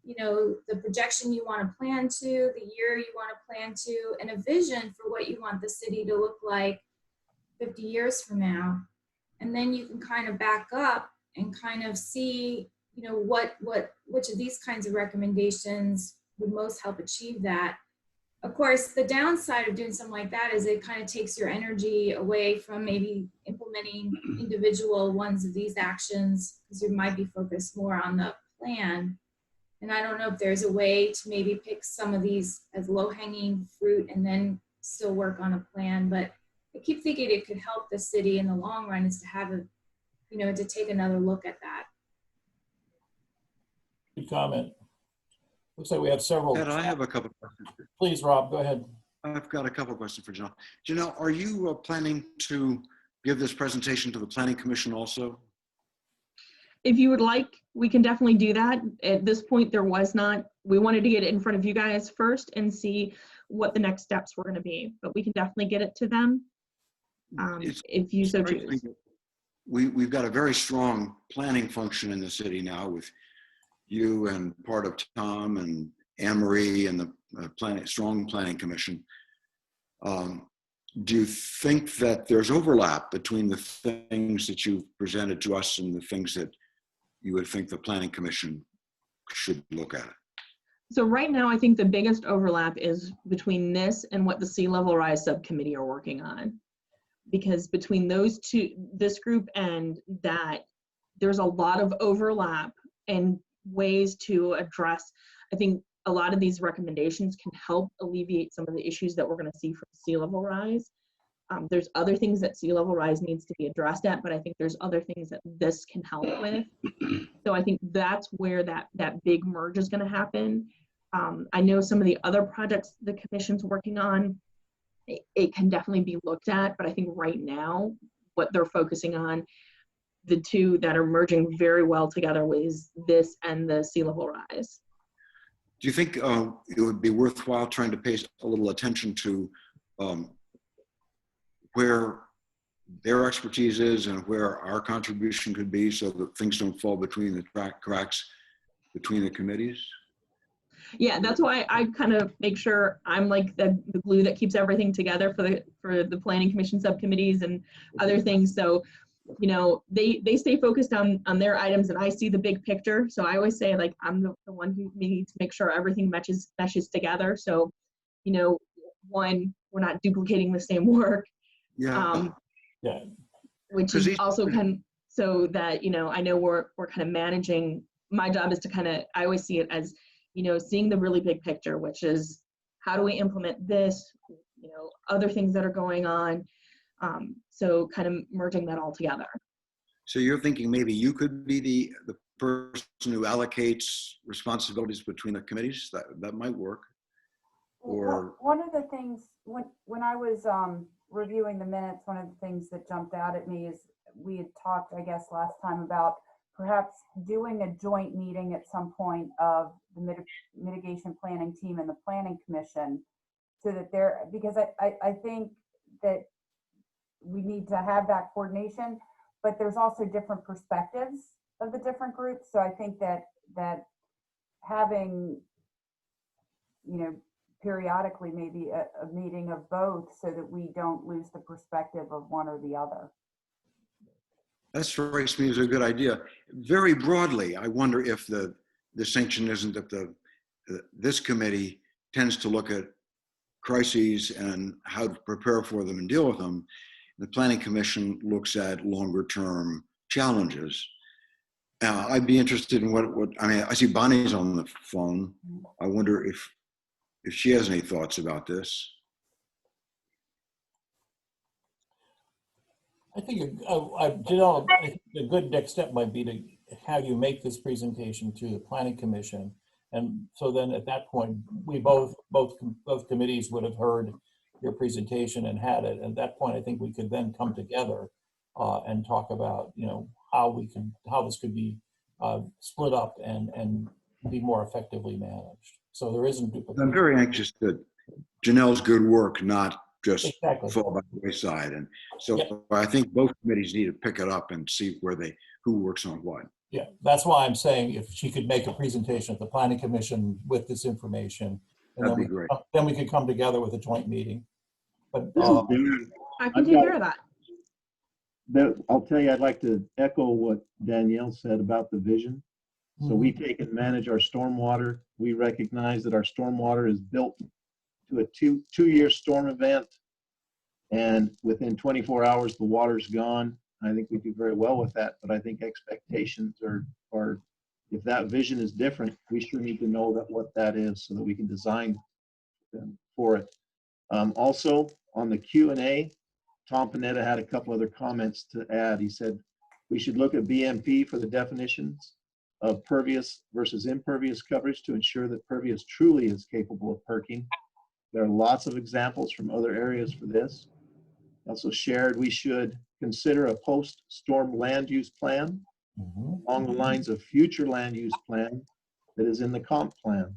the projection you want to plan to, the year you want to plan to, and a vision for what you want the city to look like 50 years from now. And then you can kind of back up and kind of see, which of these kinds of recommendations would most help achieve that. Of course, the downside of doing something like that is it kind of takes your energy away from maybe implementing individual ones of these actions, because you might be focused more on the plan. And I don't know if there's a way to maybe pick some of these as low-hanging fruit and then still work on a plan. But I keep thinking it could help the city in the long run is to have to take another look at that. Good comment. Looks like we have several. Ed, I have a couple of questions. Please, Rob, go ahead. I've got a couple of questions for John. Janelle, are you planning to give this presentation to the Planning Commission also? If you would like, we can definitely do that. At this point, there was not. We wanted to get it in front of you guys first and see what the next steps were going to be, but we can definitely get it to them if you so choose. We've got a very strong planning function in the city now with you and part of Tom and Anne Marie and the strong planning commission. do you think that there's overlap between the things that you've presented to us and the things that you would think the Planning Commission should look at? So right now, I think the biggest overlap is between this and what the Sea Level Rise Subcommittee are working on. Because between those two, this group and that, there's a lot of overlap and ways to address. I think a lot of these recommendations can help alleviate some of the issues that we're going to see from sea level rise. There's other things that sea level rise needs to be addressed at, but I think there's other things that this can help with. So I think that's where that big merge is going to happen. I know some of the other projects the commission's working on, it can definitely be looked at, but I think right now what they're focusing on, the two that are merging very well together is this and the sea level rise. Do you think it would be worthwhile trying to pay a little attention to where their expertise is and where our contribution could be, so that things don't fall between the cracks between the committees? Yeah, that's why I kind of make sure I'm like the glue that keeps everything together for the Planning Commission subcommittees and other things. So, you know, they stay focused on their items, and I see the big picture. So I always say, like, I'm the one who needs to make sure everything meshes together. So, you know, one, we're not duplicating the same work. Yeah. Which is also kind of, so that, you know, I know we're kind of managing. My job is to kind of, I always see it as, you know, seeing the really big picture, which is how do we implement this, you know, other things that are going on. So kind of merging that all together. So you're thinking maybe you could be the person who allocates responsibilities between the committees? That might work. Or one of the things, when I was reviewing the minutes, one of the things that jumped out at me is we had talked, I guess, last time about perhaps doing a joint meeting at some point of the mitigation planning team and the planning commission, so that because I think that we need to have that coordination, but there's also different perspectives of the different groups. So I think that having, you know, periodically maybe a meeting of both, so that we don't lose the perspective of one or the other. that strikes me as a good idea. Very broadly, I wonder if the distinction isn't that this committee tends to look at crises and how to prepare for them and deal with them. The Planning Commission looks at longer term challenges. I'd be interested in what I mean, I see Bonnie's on the phone. I wonder if she has any thoughts about this. I think Janelle, I think a good next step might be to have you make this presentation to the Planning Commission, and so then at that point, we both committees would have heard your presentation and had it. At that point, I think we could then come together and talk about, you know, how this could be split up and be more effectively managed. So there isn't duplication. I'm very anxious that Janelle's good work not just Exactly. fall by the wayside. And so I think both committees need to pick it up and see who works on what. Yeah, that's why I'm saying if she could make a presentation at the Planning Commission with this information, and that'd be great. Then we could come together with a joint meeting. But I can take care of that. I'll tell you, I'd like to echo what Danielle said about the vision. So we take and manage our stormwater. We recognize that our stormwater is built to a two-year storm event, and within 24 hours the water's gone. I think we do very well with that, but I think expectations are if that vision is different, we sure need to know what that is so that we can design for it. Also on the Q&A, Tom Panetta had a couple other comments to add. He said we should look at BMP for the definitions of pervious versus impervious coverage to ensure that pervious truly is capable of perking. There are lots of examples from other areas for this. Also shared, we should consider a post-storm land use plan along the lines of future land use plan that is in the comp plan.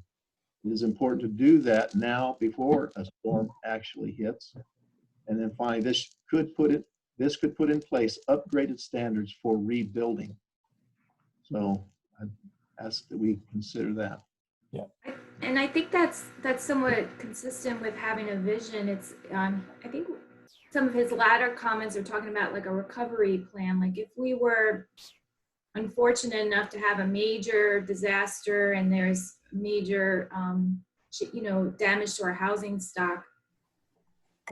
It is important to do that now before a storm actually hits. And then finally, this could put in place upgraded standards for rebuilding. So I'd ask that we consider that. Yeah. And I think that's somewhat consistent with having a vision. It's I think some of his latter comments are talking about like a recovery plan. Like if we were unfortunate enough to have a major disaster and there's major, you know, damage to our housing stock,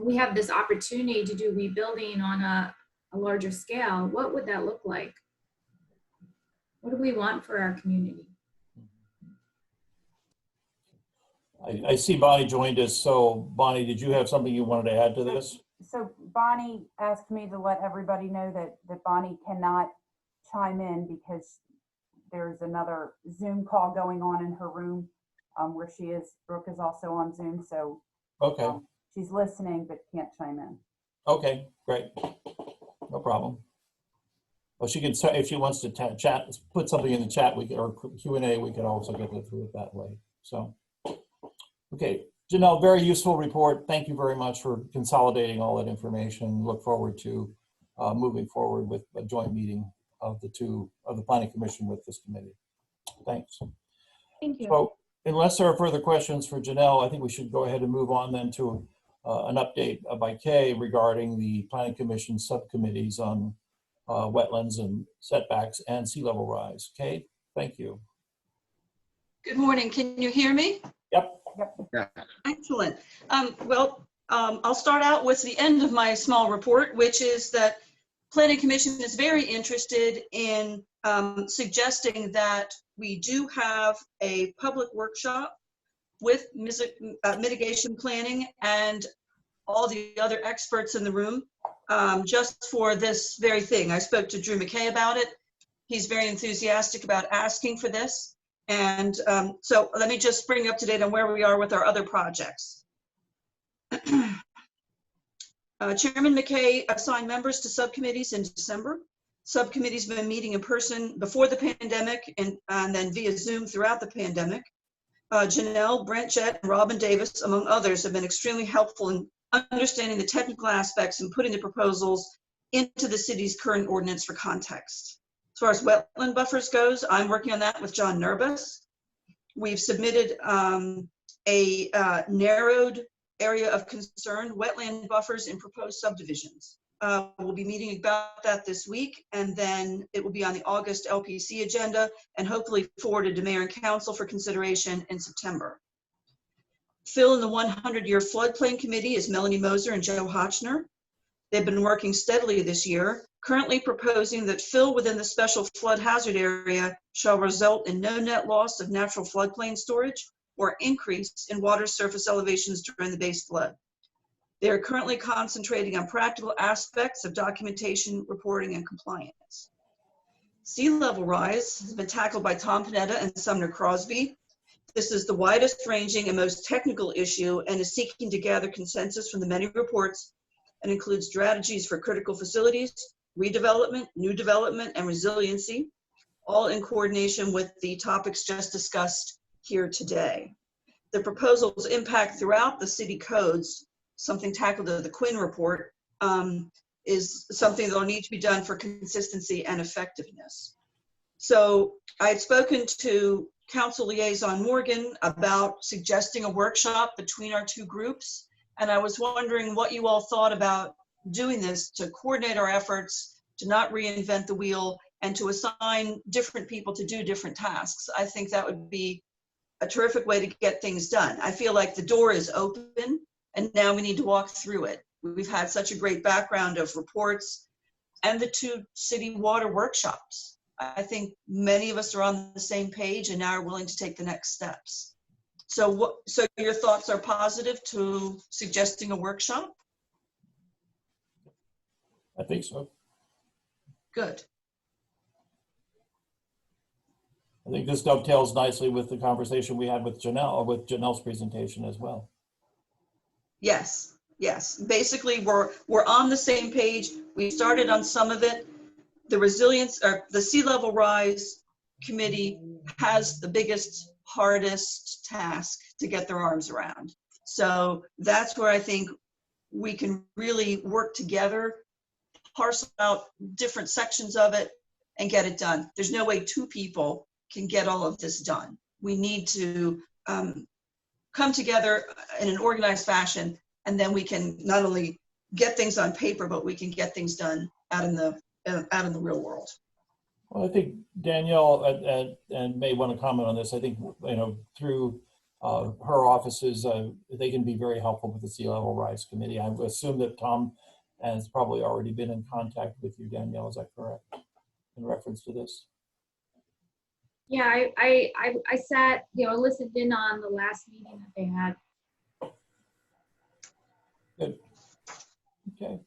we have this opportunity to do rebuilding on a larger scale. What would that look like? What do we want for our community? I see Bonnie joined us. So Bonnie, did you have something you wanted to add to this? So Bonnie asked me to let everybody know that Bonnie cannot chime in because there's another Zoom call going on in her room where she is. Brooke is also on Zoom, so Okay. She's listening but can't chime in. Okay, great. No problem. Well, she can, if she wants to chat, put something in the chat, we can, or Q&A, we can also get through it that way. So, okay, Janelle, very useful report. Thank you very much for consolidating all that information. Look forward to moving forward with a joint meeting of the Planning Commission with this committee. Thanks. Thank you. So, unless there are further questions for Janelle, I think we should go ahead and move on then to an update by Kay regarding the Planning Commission subcommittees on wetlands and setbacks and sea level rise. Kay, thank you. Good morning. Can you hear me? Yep. Yeah. Excellent. I'll start out with the end of my small report, which is that Planning Commission is very interested in suggesting that we do have a public workshop with mitigation planning and all the other experts in the room just for this very thing. I spoke to Drew McKay about it. He's very enthusiastic about asking for this. And so let me just bring you up to date on where we are with our other projects. Chairman McKay assigned members to subcommittees in December. Subcommittees have been meeting in person before the pandemic and then via Zoom throughout the pandemic. Janelle, Brent Jett, and Robin Davis, among others, have been extremely helpful in understanding the technical aspects and putting the proposals into the city's current ordinance for context. As far as wetland buffers goes, I'm working on that with John Nurbus. We've submitted a narrowed area of concern, wetland buffers in proposed subdivisions. We'll be meeting about that this week, and then it will be on the August LPC agenda and hopefully forwarded to Mayor and Council for consideration in September. Phil in the 100-Year Floodplain Committee is Melanie Moser and Joe Hotchner. They've been working steadily this year, currently proposing that fill within the special flood hazard area shall result in no net loss of natural floodplain storage or increase in water surface elevations during the base flood. They are currently concentrating on practical aspects of documentation, reporting, and compliance. Sea level rise has been tackled by Tom Panetta and Sumner Crosby. This is the widest ranging and most technical issue and is seeking to gather consensus from the many reports and includes strategies for critical facilities, redevelopment, new development, and resiliency, all in coordination with the topics just discussed here today. The proposals impact throughout the city codes, something tackled in the Quinn report, is something that will need to be done for consistency and effectiveness. So I had spoken to Council Liaison Morgan about suggesting a workshop between our two groups, and I was wondering what you all thought about doing this to coordinate our efforts, to not reinvent the wheel, and to assign different people to do different tasks. I think that would be a terrific way to get things done. I feel like the door is open, and now we need to walk through it. We've had such a great background of reports and the 2 city water workshops. I think many of us are on the same page and now are willing to take the next steps. So your thoughts are positive to suggesting a workshop? I think so. Good. I think this dovetails nicely with the conversation we had with Janelle, with Janelle's presentation as well. Yes, yes. Basically, we're on the same page. We started on some of it. The resilience, or the sea level rise committee has the biggest, hardest task to get their arms around. So that's where I think we can really work together, parcel out different sections of it, and get it done. There's no way 2 people can get all of this done. We need to come together in an organized fashion, and then we can not only get things on paper, but we can get things done out in the real world. Well, I think Danielle and may want to comment on this. I think, through her offices, they can be very helpful with the Sea Level Rise Committee. I assume that Tom has probably already been in contact with you, Danielle. Is that correct? In reference to this? Yeah, I sat, listened in on the last meeting that they had. Good. Okay.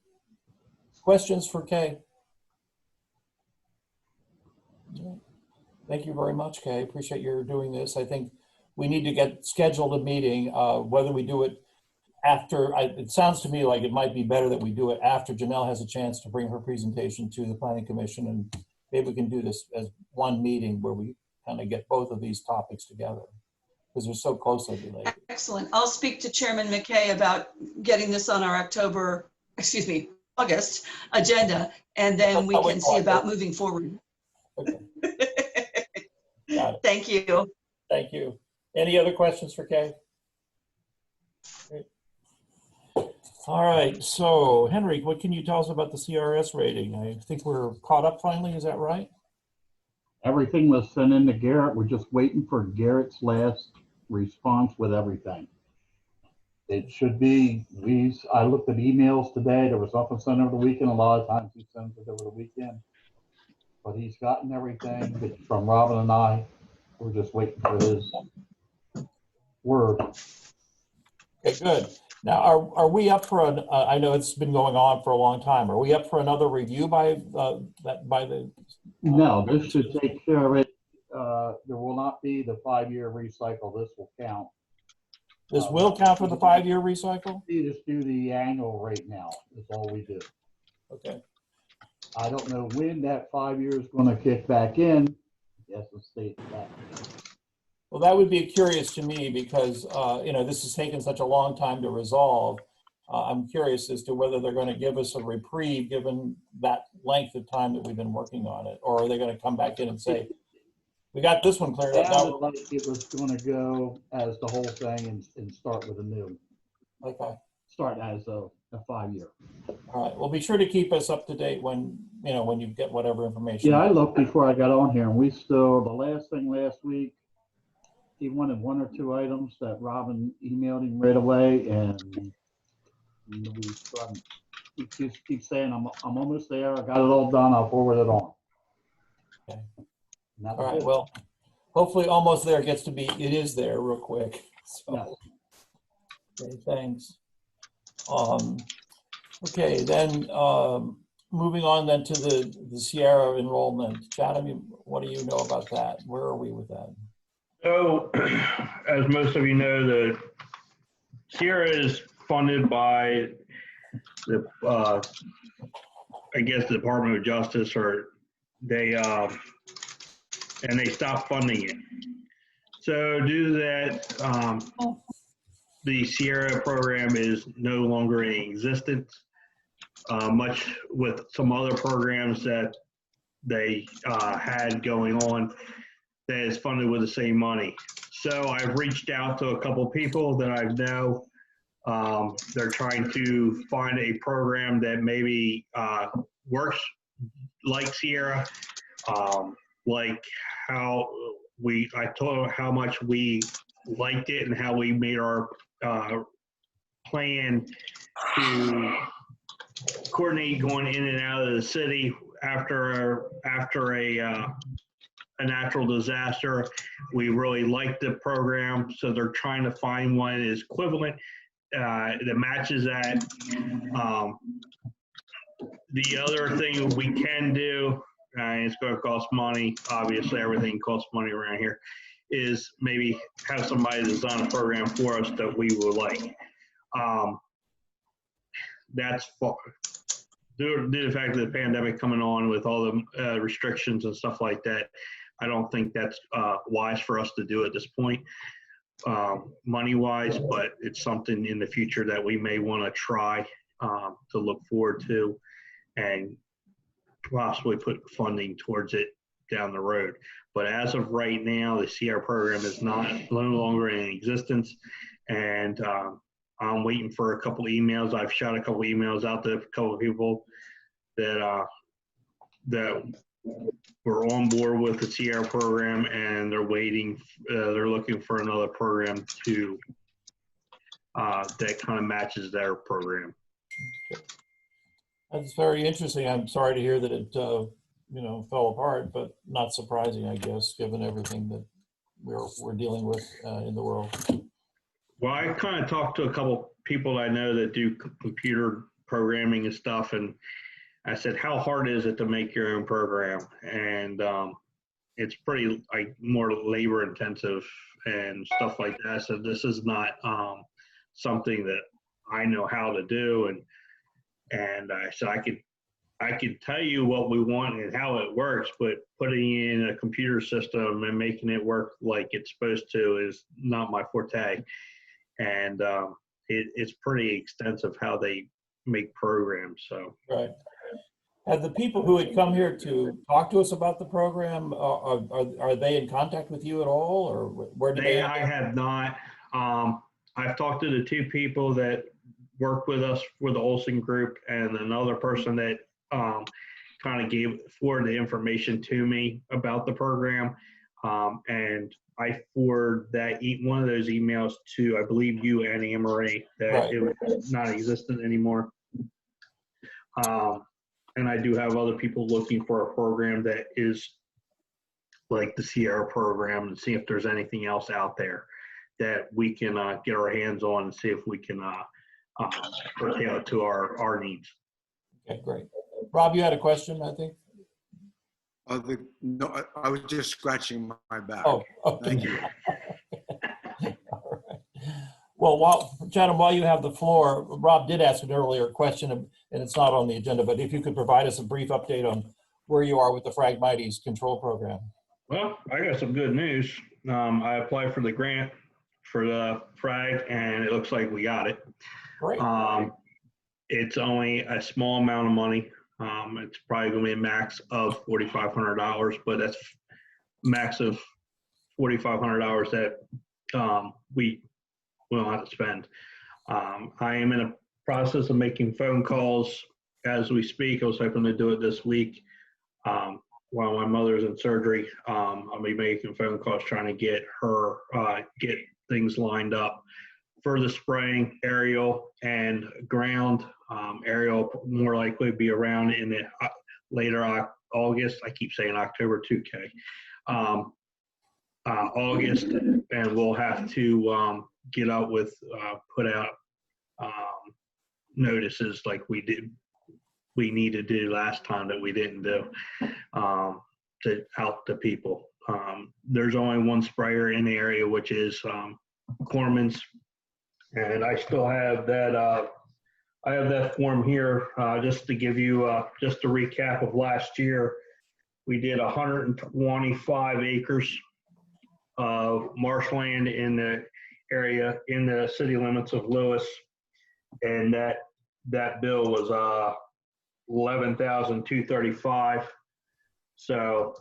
Questions for Kay? Thank you very much, Kay. Appreciate your doing this. I think we need to get scheduled a meeting, whether we do it after, it sounds to me like it might be better that we do it after Janelle has a chance to bring her presentation to the Planning Commission, and maybe we can do this as one meeting where we kind of get both of these topics together because they're so closely related. Excellent. I'll speak to Chairman McKay about getting this on our August agenda, and then we can see about moving forward. Okay. Got it. Thank you. Thank you. Any other questions for Kay? Great. All right, so Henry, what can you tell us about the CRS rating? I think we're caught up finally, is that right? Everything was sent in to Garrett. We're just waiting for Garrett's last response with everything. It should be, I looked at emails today. There was something sent over the weekend. A lot of times he sends it over the weekend. But he's gotten everything from Robin and I. We're just waiting for his word. Okay, good. Now, are we up for an, I know it's been going on for a long time. Are we up for another review by the? No, this should take care of it. There will not be the 5-year recycle. This will count. This will count for the 5-year recycle? You just do the annual rate now. That's all we do. Okay. I don't know when that 5 years is going to kick back in. Yes, the state back. Well, that would be curious to me because, this has taken such a long time to resolve. I'm curious as to whether they're going to give us a reprieve given that length of time that we've been working on it, or are they going to come back in and say, we got this one cleared up. Sounded like it was going to go as the whole thing and start with a new. Okay. Start as a 5-year. All right. Well, be sure to keep us up to date when you get whatever information. Yeah, I looked before I got on here, and we still, the last thing last week, he wanted 1 or 2 items that Robin emailed him right away, and he keeps saying, I'm almost there. I got it all done. I'll forward it on. Okay. All right. Well, hopefully almost there gets to be, it is there real quick. So, yes. Okay, thanks. Okay, then moving on then to the CERRA enrollment. Chatham, what do you know about that? Where are we with that? So, as most of you know, the CERRA is funded by the, I guess, the Department of Justice, or they stopped funding it. So due to that, the CERRA program is no longer in existence, much with some other programs that they had going on that is funded with the same money. So I've reached out to a couple people that I know. They're trying to find a program that maybe works like CERRA, like how I told them how much we liked it and how we made our plan to coordinate going in and out of the city after a natural disaster. We really liked the program, so they're trying to find one that is equivalent, that matches that. The other thing we can do, and it's going to cost money, obviously everything costs money around here, is maybe have somebody design a program for us that we would like. That's due to the fact of the pandemic coming on with all the restrictions and stuff like that. I don't think that's wise for us to do at this point, money-wise, but it's something in the future that we may want to try to look forward to and possibly put funding towards it down the road. But as of right now, the CERRA program is no longer in existence, and I'm waiting for a couple emails. I've shot a couple emails out to a couple of people that that were on board with the CERRA program, and they're waiting. They're looking for another program to that kind of matches their program. That's very interesting. I'm sorry to hear that it, fell apart, but not surprising, I guess, given everything that we're dealing with in the world. Well, I kind of talked to a couple people I know that do computer programming and stuff, and I said, "How hard is it to make your own program?" And it's pretty more labor intensive and stuff like that. So this is not something that I know how to do, and I said I could tell you what we want and how it works, but putting in a computer system and making it work like it's supposed to is not my forte. And it's pretty extensive how they make programs. So right. Have the people who had come here to talk to us about the program, are they in contact with you at all, or where do they? I have not. I've talked to the two people that work with us for the Olson group, and another person that kind of forwarded the information to me about the program, and I forward that one of those emails to, I believe, you and Anne Marie, that right. It was not existent anymore. And I do have other people looking for a program that is like the CERRA program, and see if there's anything else out there that we can get our hands on and see if we can tailor to our needs. Okay, great. Rob, you had a question, I think? No, I was just scratching my back. Oh, okay. Thank you. All right. Well, Chatham, while you have the floor, Rob did ask an earlier question, and it's not on the agenda, but if you could provide us a brief update on where you are with the Phragmites control program. Well, I got some good news. I applied for the grant for the frag, and it looks like we got it. Great. It's only a small amount of money. It's probably going to be a max of $4,500, but that's max of $4,500 that we will have to spend. I am in a process of making phone calls as we speak. I was hoping to do it this week. While my mother's in surgery, I'll be making phone calls trying to get her, get things lined up for the spraying. Aerial and ground. Aerial more likely be around in the later August. I keep saying October 2K. August, and we'll have to get out with, put out notices like we need to do last time that we didn't do, to out to people. There's only one sprayer in the area, which is Corman's, and I still have that. I have that form here just to give you just a recap of last year. We did 125 acres of marshland in the area in the city limits of Lewes, and that bill was $11,235. So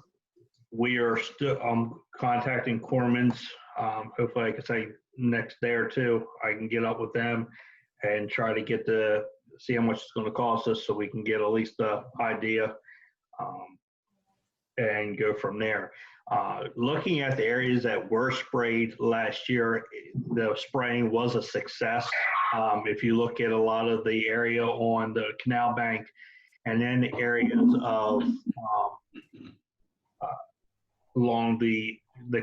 we are still contacting Corman's. Hopefully I can say next day or two I can get up with them and try to get see how much it's going to cost us, so we can get at least an idea and go from there. Looking at the areas that were sprayed last year, the spraying was a success. If you look at a lot of the area on the canal bank, and then the areas of along the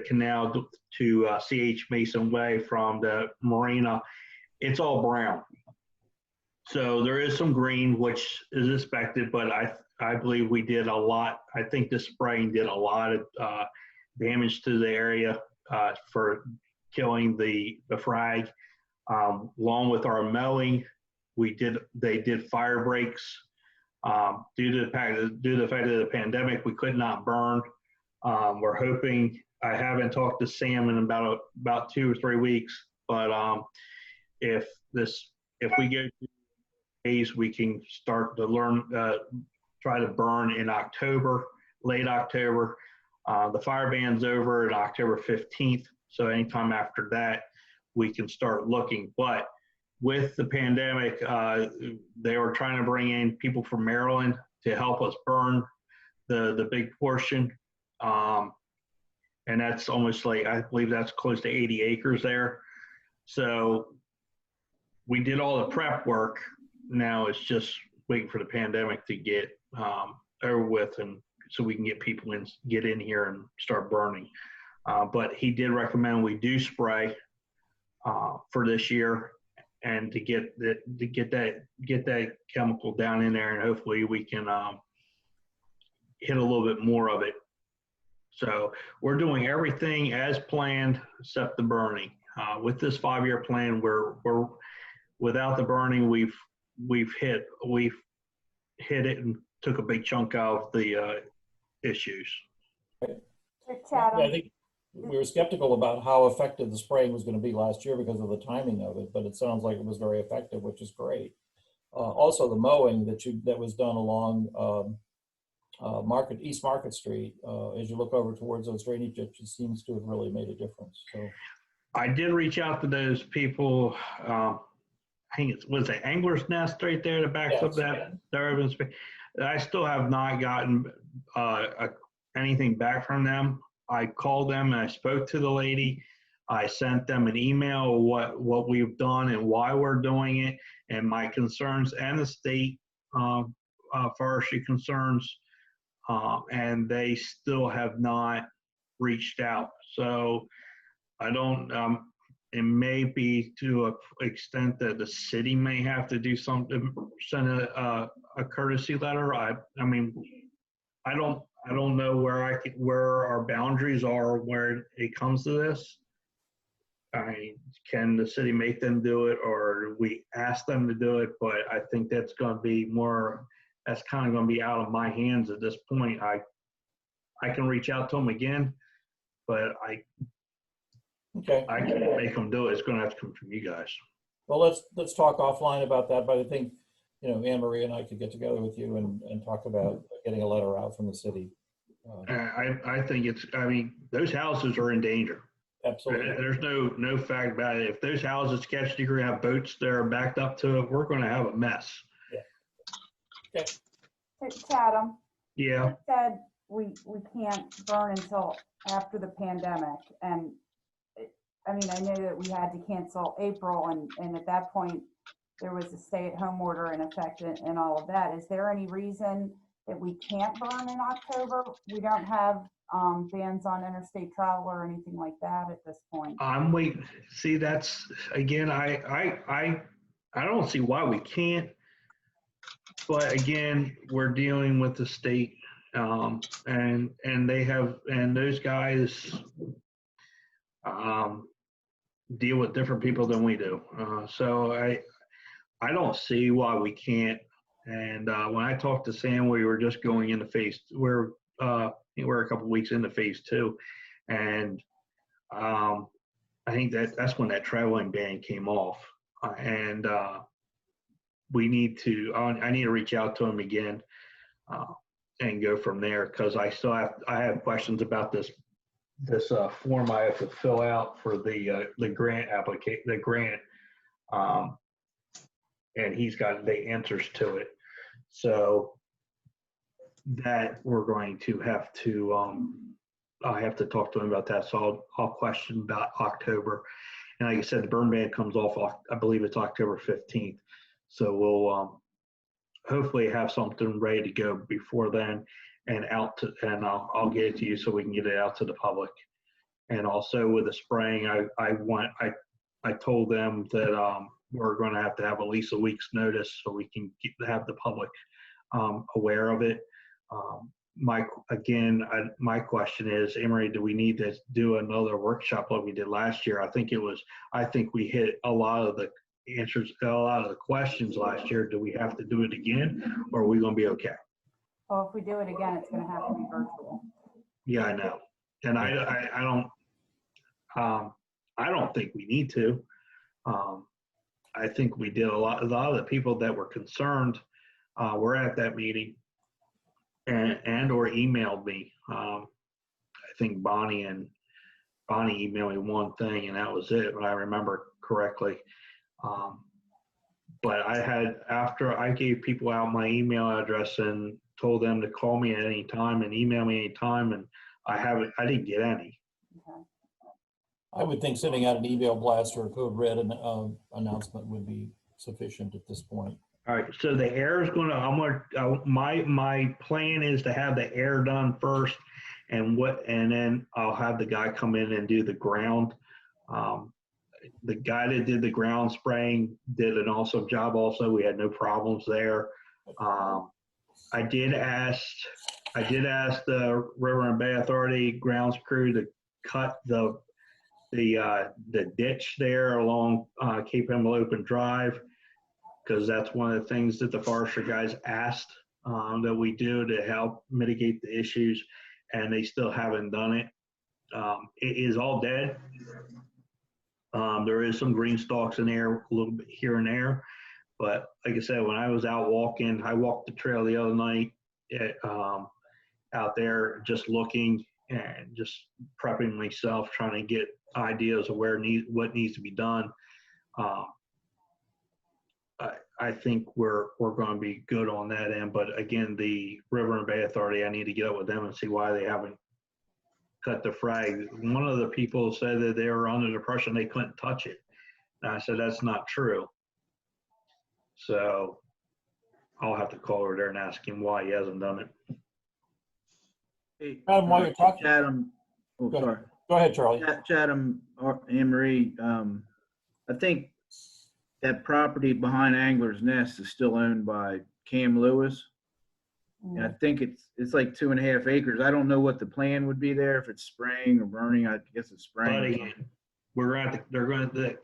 canal to C.H. Mason Way from the marina, it's all brown. So there is some green, which is expected, but I believe we did a lot. I think the spraying did a lot of damage to the area for killing the frag. Along with our mowing, they did fire breaks. Due to the fact of the pandemic, we could not burn. We're hoping, I haven't talked to Sam in about 2 or 3 weeks, but if we go through days, we can start to try to burn in October, late October. The fire ban's over at October 15th, so anytime after that, we can start looking. But with the pandemic, they were trying to bring in people from Maryland to help us burn the big portion. And that's almost like, I believe that's close to 80 acres there. So we did all the prep work. Now it's just waiting for the pandemic to get over with, and so we can get people in, get in here and start burning. But he did recommend we do spray for this year, and to get that chemical down in there, and hopefully we can hit a little bit more of it. So we're doing everything as planned except the burning. With this 5-year plan, we're without the burning, we've hit it and took a big chunk out of the issues. Yeah, I think we were skeptical about how effective the spraying was going to be last year because of the timing of it, but it sounds like it was very effective, which is great. Also, the mowing that was done along East Market Street, as you look over towards those drainage ditches, seems to have really made a difference. So I did reach out to those people. I think it was an Angler's Nest right there that backs up that urban space. I still have not gotten anything back from them. I called them and I spoke to the lady. I sent them an email of what we've done and why we're doing it, and my concerns and the state forestry concerns, and they still have not reached out. So I don't, it may be to an extent that the city may have to do something, send a courtesy letter. I mean, I don't know where our boundaries are where it comes to this. Can the city make them do it, or we ask them to do it? But I think that's going to be more, that's kind of going to be out of my hands at this point. I can reach out to them again, but I can't make them do it. It's going to have to come from you guys. well, let's talk offline about that. But I think, you know, Anne Marie and I could get together with you and talk about getting a letter out from the city. I think it's, I mean, those houses are in danger. Absolutely. There's no fact about it. If those houses catch, you're going to have boats that are backed up to it. We're going to have a mess. Yeah. Okay. Chatham. Yeah. You said we can't burn until after the pandemic, and I mean, I know that we had to cancel April, and at that point there was a stay-at-home order in effect and all of that. Is there any reason that we can't burn in October? We don't have bans on interstate travel or anything like that at this point. I'm waiting. See, that's again, I don't see why we can't. But again, we're dealing with the state, and they have, and those guys deal with different people than we do. So I don't see why we can't. And when I talked to Sam, we were just going into we're a couple weeks into phase 2, and I think that's when that traveling ban came off, and we need to. I need to reach out to him again and go from there, because I have questions about this form I have to fill out for the grant application, and he's got the answers to it. So that we're going to have to, I have to talk to him about that. So I'll question about October. And like I said, the burn ban comes off, I believe it's October 15th. So we'll hopefully have something ready to go before then, and and I'll get it to you so we can get it out to the public. And also with the spraying, I told them that we're going to have at least a week's notice so we can have the public aware of it. My question is, Emery, do we need to do another workshop like we did last year? I think we hit a lot of the answers, a lot of the questions last year. Do we have to do it again, or are we going to be okay? Well, if we do it again, it's going to have to be virtual. Yeah, I know. And I don't think we need to. I think we did a lot of the people that were concerned were at that meeting and or emailed me. I think Bonnie emailed me one thing, and that was it, if I remember correctly. but after I gave people out my email address and told them to call me at any time and email me any time, and I didn't get any. Okay. I would think sending out an email blast or a code red announcement would be sufficient at this point. All right, so the air is my plan is to have the air done first, and then I'll have the guy come in and do the ground. The guy that did the ground spraying did an awesome job also. We had no problems there. I did ask the River and Bay Authority grounds crew to cut the ditch there along Cape Emelopen Drive, because that's one of the things that the forestry guys asked that we do to help mitigate the issues, and they still haven't done it. It is all dead. There is some green stalks in there, a little bit here and there, but like I said, when I was out walking, I walked the trail the other night out there just looking and just prepping myself, trying to get ideas of what needs to be done. I think we're going to be good on that end, but again, the River and Bay Authority, I need to get up with them and see why they haven't cut the frag. One of the people said that they were under the impression they couldn't touch it. And I said, that's not true. So I'll have to call over there and ask him why he hasn't done it. Hey, Adam, while you're talking, Chatham, oh, Go ahead. sorry. go ahead, Charlie. Chatham, Anne Marie, I think that property behind Angler's Nest is still owned by Cam Lewes. And I think it's like 2.5 acres. I don't know what the plan would be there, if it's spraying or burning. I guess it's spraying. But again,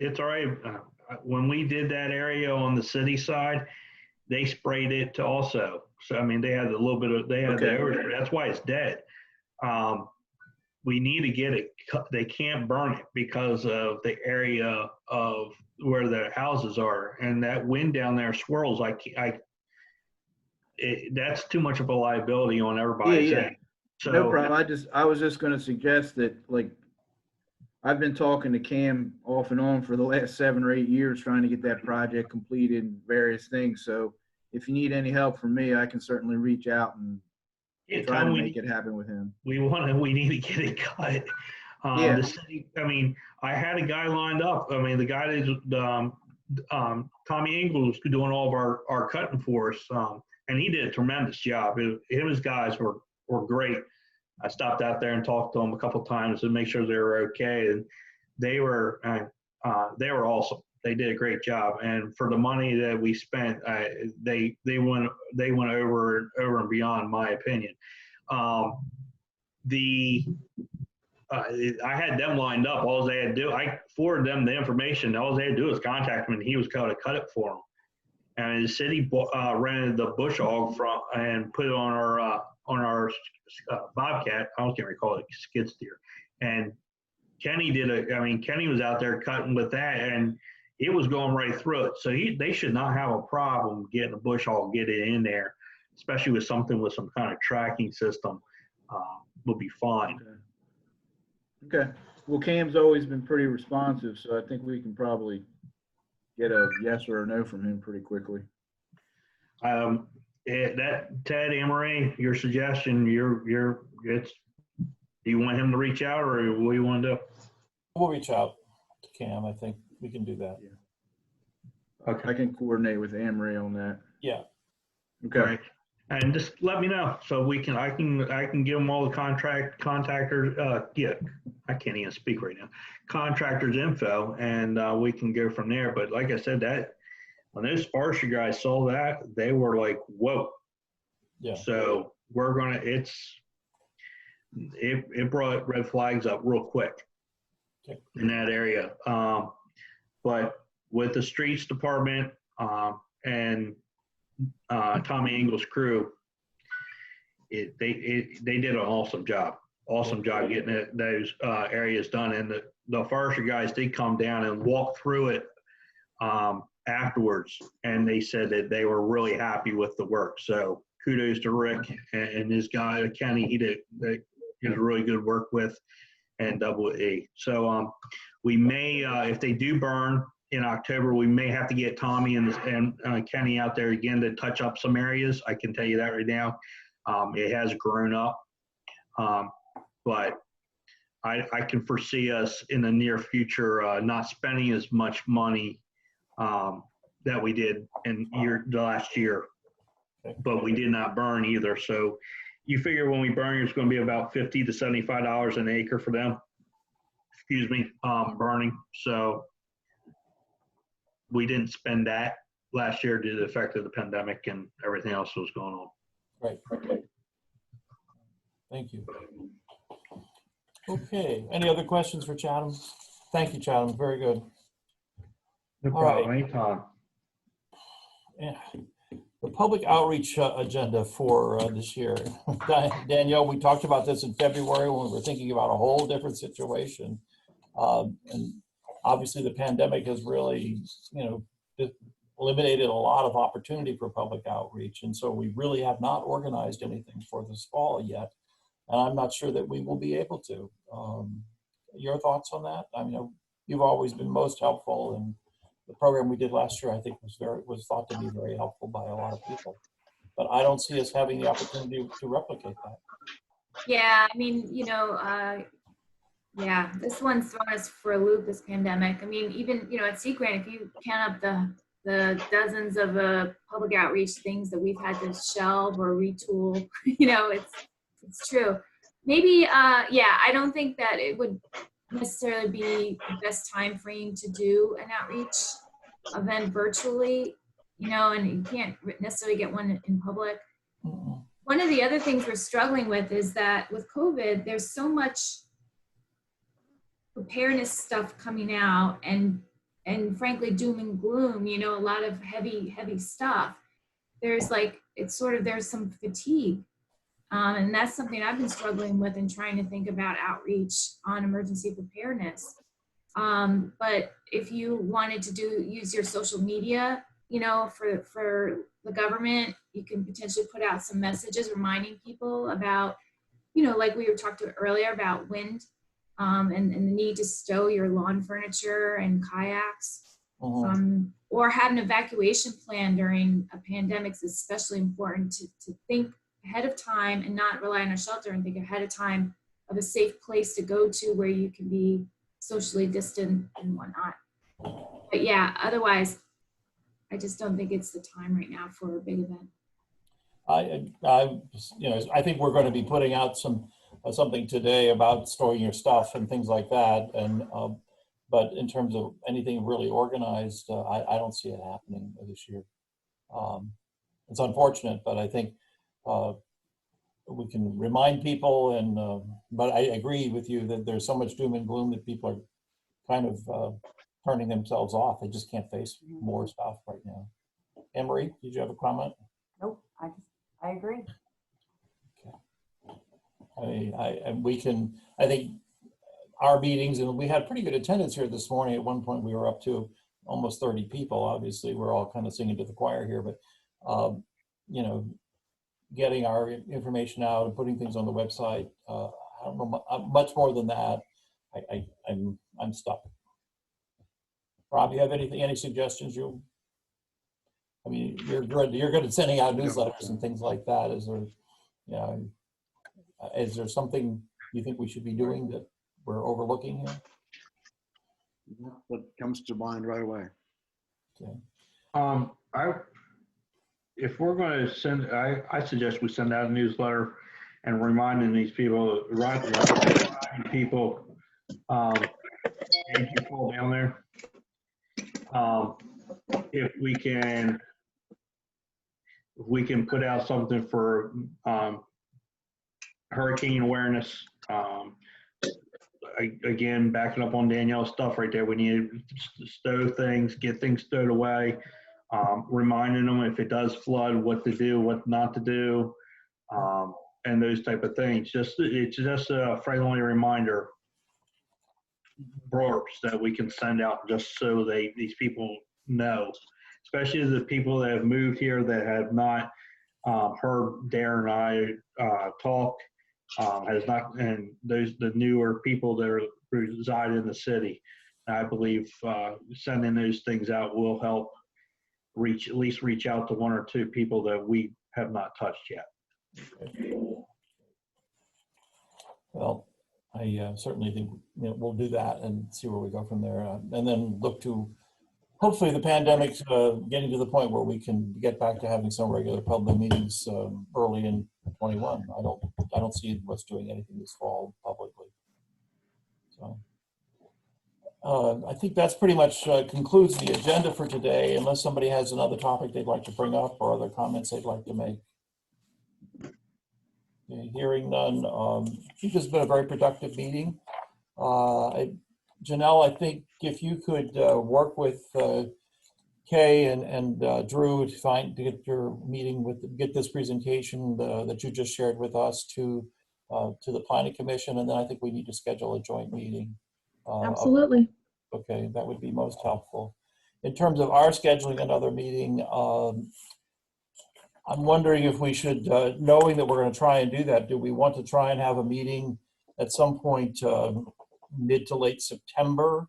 it's all right. When we did that area on the city side, they sprayed it also. So, I mean, they had a little bit of, the overspray. That's why it's dead. We need to get it, they can't burn it because of the area of where the houses are. And that wind down there swirls. That's too much of a liability on everybody's end. So, no problem. I was just going to suggest that, like, I've been talking to Cam off and on for the last 7 or 8 years trying to get that project completed and various things. So if you need any help from me, I can certainly reach out and try to make it happen with him. We need to get it cut. The city, I mean, I had a guy lined up. I mean, the guy that Tommy Ingles doing all of our cutting for us. And he did a tremendous job. His guys were great. I stopped out there and talked to them a couple times to make sure they were okay. And they were awesome. They did a great job. And for the money that we spent, they went over and beyond, in my opinion. I had them lined up. All they had to do, I forwarded them the information. All they had to do was contact him, and he was going to cut it for them. And the city rented the bush hog and put it on our Bobcat. I was going to call it skid steer. And Kenny Kenny was out there cutting with that, and it was going right through it. So they should not have a problem getting a bush hog, get it in there, especially with something with some kind of tracking system. Will be fine. Okay. Well, Cam's always been pretty responsive, so I think we can probably get a yes or a no from him pretty quickly. That Ted Emery, your suggestion, do you want him to reach out, or what do you want to do? We'll reach out to Cam. I think we can do that. Yeah. Okay. I can coordinate with Anne Marie on that. Yeah. Okay. All right. And just let me know so I can give them all the contractors. I can't even speak right now. Contractors info, and we can go from there. But like I said, that when those forestry guys saw that, they were like, "Whoa!" Yeah. So we're gonna. It brought red flags up real quick in that area. But with the streets department and Tommy Ingles' crew, they did an awesome job. Awesome job getting those areas done. And the forestry guys did come down and walk through it afterwards, and they said that they were really happy with the work. So kudos to Rick and his guy Kenny. He did really good work with, and Double E. So we may, if they do burn, in October, we may have to get Tommy and Kenny out there again to touch up some areas. I can tell you that right now. It has grown up. But I can foresee us in the near future not spending as much money that we did in the last year. But we did not burn either. So you figure when we burn, it's going to be about $50 to $75 an acre for them. Excuse me, burning. So we didn't spend that last year due to the effect of the pandemic and everything else that was going on. Right. Thank you. Okay, any other questions for Chatham? Thank you, Chatham, very good. No All right. problem, anytime. Yeah. The public outreach agenda for this year. Danielle, we talked about this in February when we were thinking about a whole different situation. And obviously the pandemic has really, eliminated a lot of opportunity for public outreach. And so we really have not organized anything for this fall yet. And I'm not sure that we will be able to. Your thoughts on that? I mean, you've always been most helpful, and the program we did last year, I think, was thought to be very helpful by a lot of people. But I don't see us having the opportunity to replicate that. Yeah, I mean, yeah, this one's thrown us for a loop, this pandemic. I mean, even, at Sea Grant, if you count up the dozens of public outreach things that we've had to shelve or retool, it's true. Maybe, I don't think that it would necessarily be the best time frame to do an outreach event virtually, and you can't necessarily get one in public. One of the other things we're struggling with is that with COVID, there's so much preparedness stuff coming out and frankly doom and gloom, a lot of heavy stuff. There's some fatigue. And that's something I've been struggling with in trying to think about outreach on emergency preparedness. But if you wanted to use your social media, for the government, you can potentially put out some messages reminding people about, like we were talking earlier about wind and the need to stow your lawn furniture and kayaks. Or have an evacuation plan during a pandemic is especially important to think ahead of time and not rely on a shelter, and think ahead of time of a safe place to go to where you can be socially distant and whatnot. But yeah, otherwise, I just don't think it's the time right now for a big event. I think we're going to be putting out something today about storing your stuff and things like that. And but in terms of anything really organized, I don't see it happening this year. It's unfortunate, but I think we can remind people. And but I agree with you that there's so much doom and gloom that people are kind of turning themselves off. They just can't face more stuff right now. Anne-Marie, did you have a comment? Nope, I agree. Okay. I think our meetings, and we had pretty good attendance here this morning. At one point we were up to almost 30 people. Obviously we're all kind of singing to the choir here, but getting our information out and putting things on the website, I don't know much more than that. I'm stuck. Rob, you have any suggestions? You're good at sending out newsletters and things like that. Is there something you think we should be doing that we're overlooking here? That comes to mind right away. Okay. If we're going to send, I suggest we send out a newsletter and reminding these people, people, thank you for down there. If we can put out something for hurricane awareness. Again, backing up on Danielle's stuff right there, we need to stow things, get things stowed away, reminding them if it does flood, what to do, what not to do, and those type of things. It's just a friendly reminder, blurbs that we can send out just so these people know, especially the people that have moved here that have not heard Darren and I talk. Has not, and the newer people that reside in the city. I believe sending those things out will help at least reach out to one or two people that we have not touched yet. Well, I certainly think we'll do that and see where we go from there, and then look to hopefully the pandemic's getting to the point where we can get back to having some regular public meetings early in 21. I don't see us doing anything this fall publicly. So I think that's pretty much concludes the agenda for today, unless somebody has another topic they'd like to bring up or other comments they'd like to make. Okay, hearing none, I think this has been a very productive meeting. Janelle, I think if you could work with Kay and Drew to get your meeting get this presentation that you just shared with us to the Planning Commission, and then I think we need to schedule a joint meeting. Absolutely. Okay, that would be most helpful. In terms of our scheduling another meeting, I'm wondering if we should, knowing that we're going to try and do that, do we want to try and have a meeting at some point mid to late September,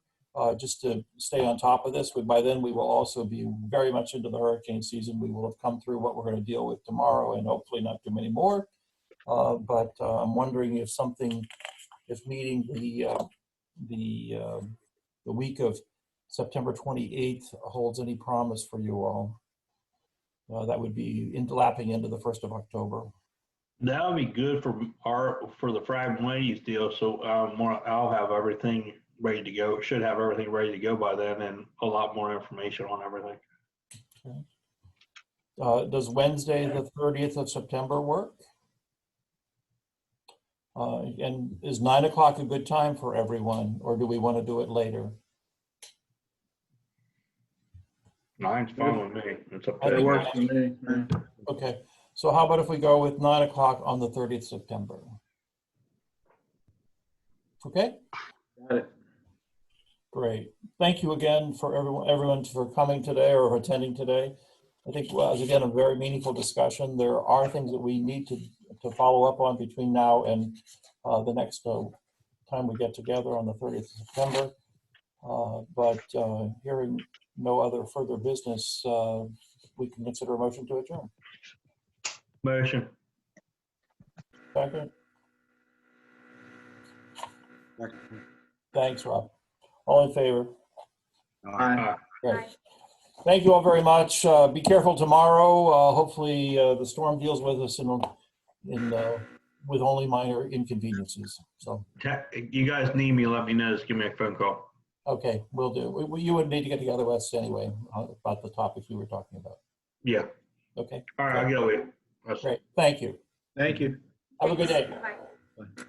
just to stay on top of this? By then we will also be very much into the hurricane season. We will have come through what we're going to deal with tomorrow and hopefully not too many more. But I'm wondering if meeting the week of September 28th holds any promise for you all. That would be lapping into the 1st of October. That would be good for the Frag Ladies deal. So I'll have everything ready to go. Should have everything ready to go by then, and a lot more information on everything. Okay. Does Wednesday, the 30th of September work? And is 9 o'clock a good time for everyone, or do we want to do it later? 9's fine with me. It's up to It you. works for me. Okay. So how about if we go with 9 o'clock on the 30th of September? Okay? Got it. Great. Thank you again for everyone for coming today or attending today. I think it was, again, a very meaningful discussion. There are things that we need to follow up on between now and the next time we get together on the 30th of September. But hearing no other further business, we can consider a motion to adjourn. Motion. Second. Thanks, Rob. All in favor? Aye. Great. Thank you all very much. Be careful tomorrow. Hopefully the storm deals with us with only minor inconveniences. So. You guys need me, let me know. Just give me a phone call. Okay, will do. You would need to get together with us anyway about the topics we were talking about. Yeah. Okay. All right, I'll get with you. Great. Thank you. Thank you. Have a good day. Bye.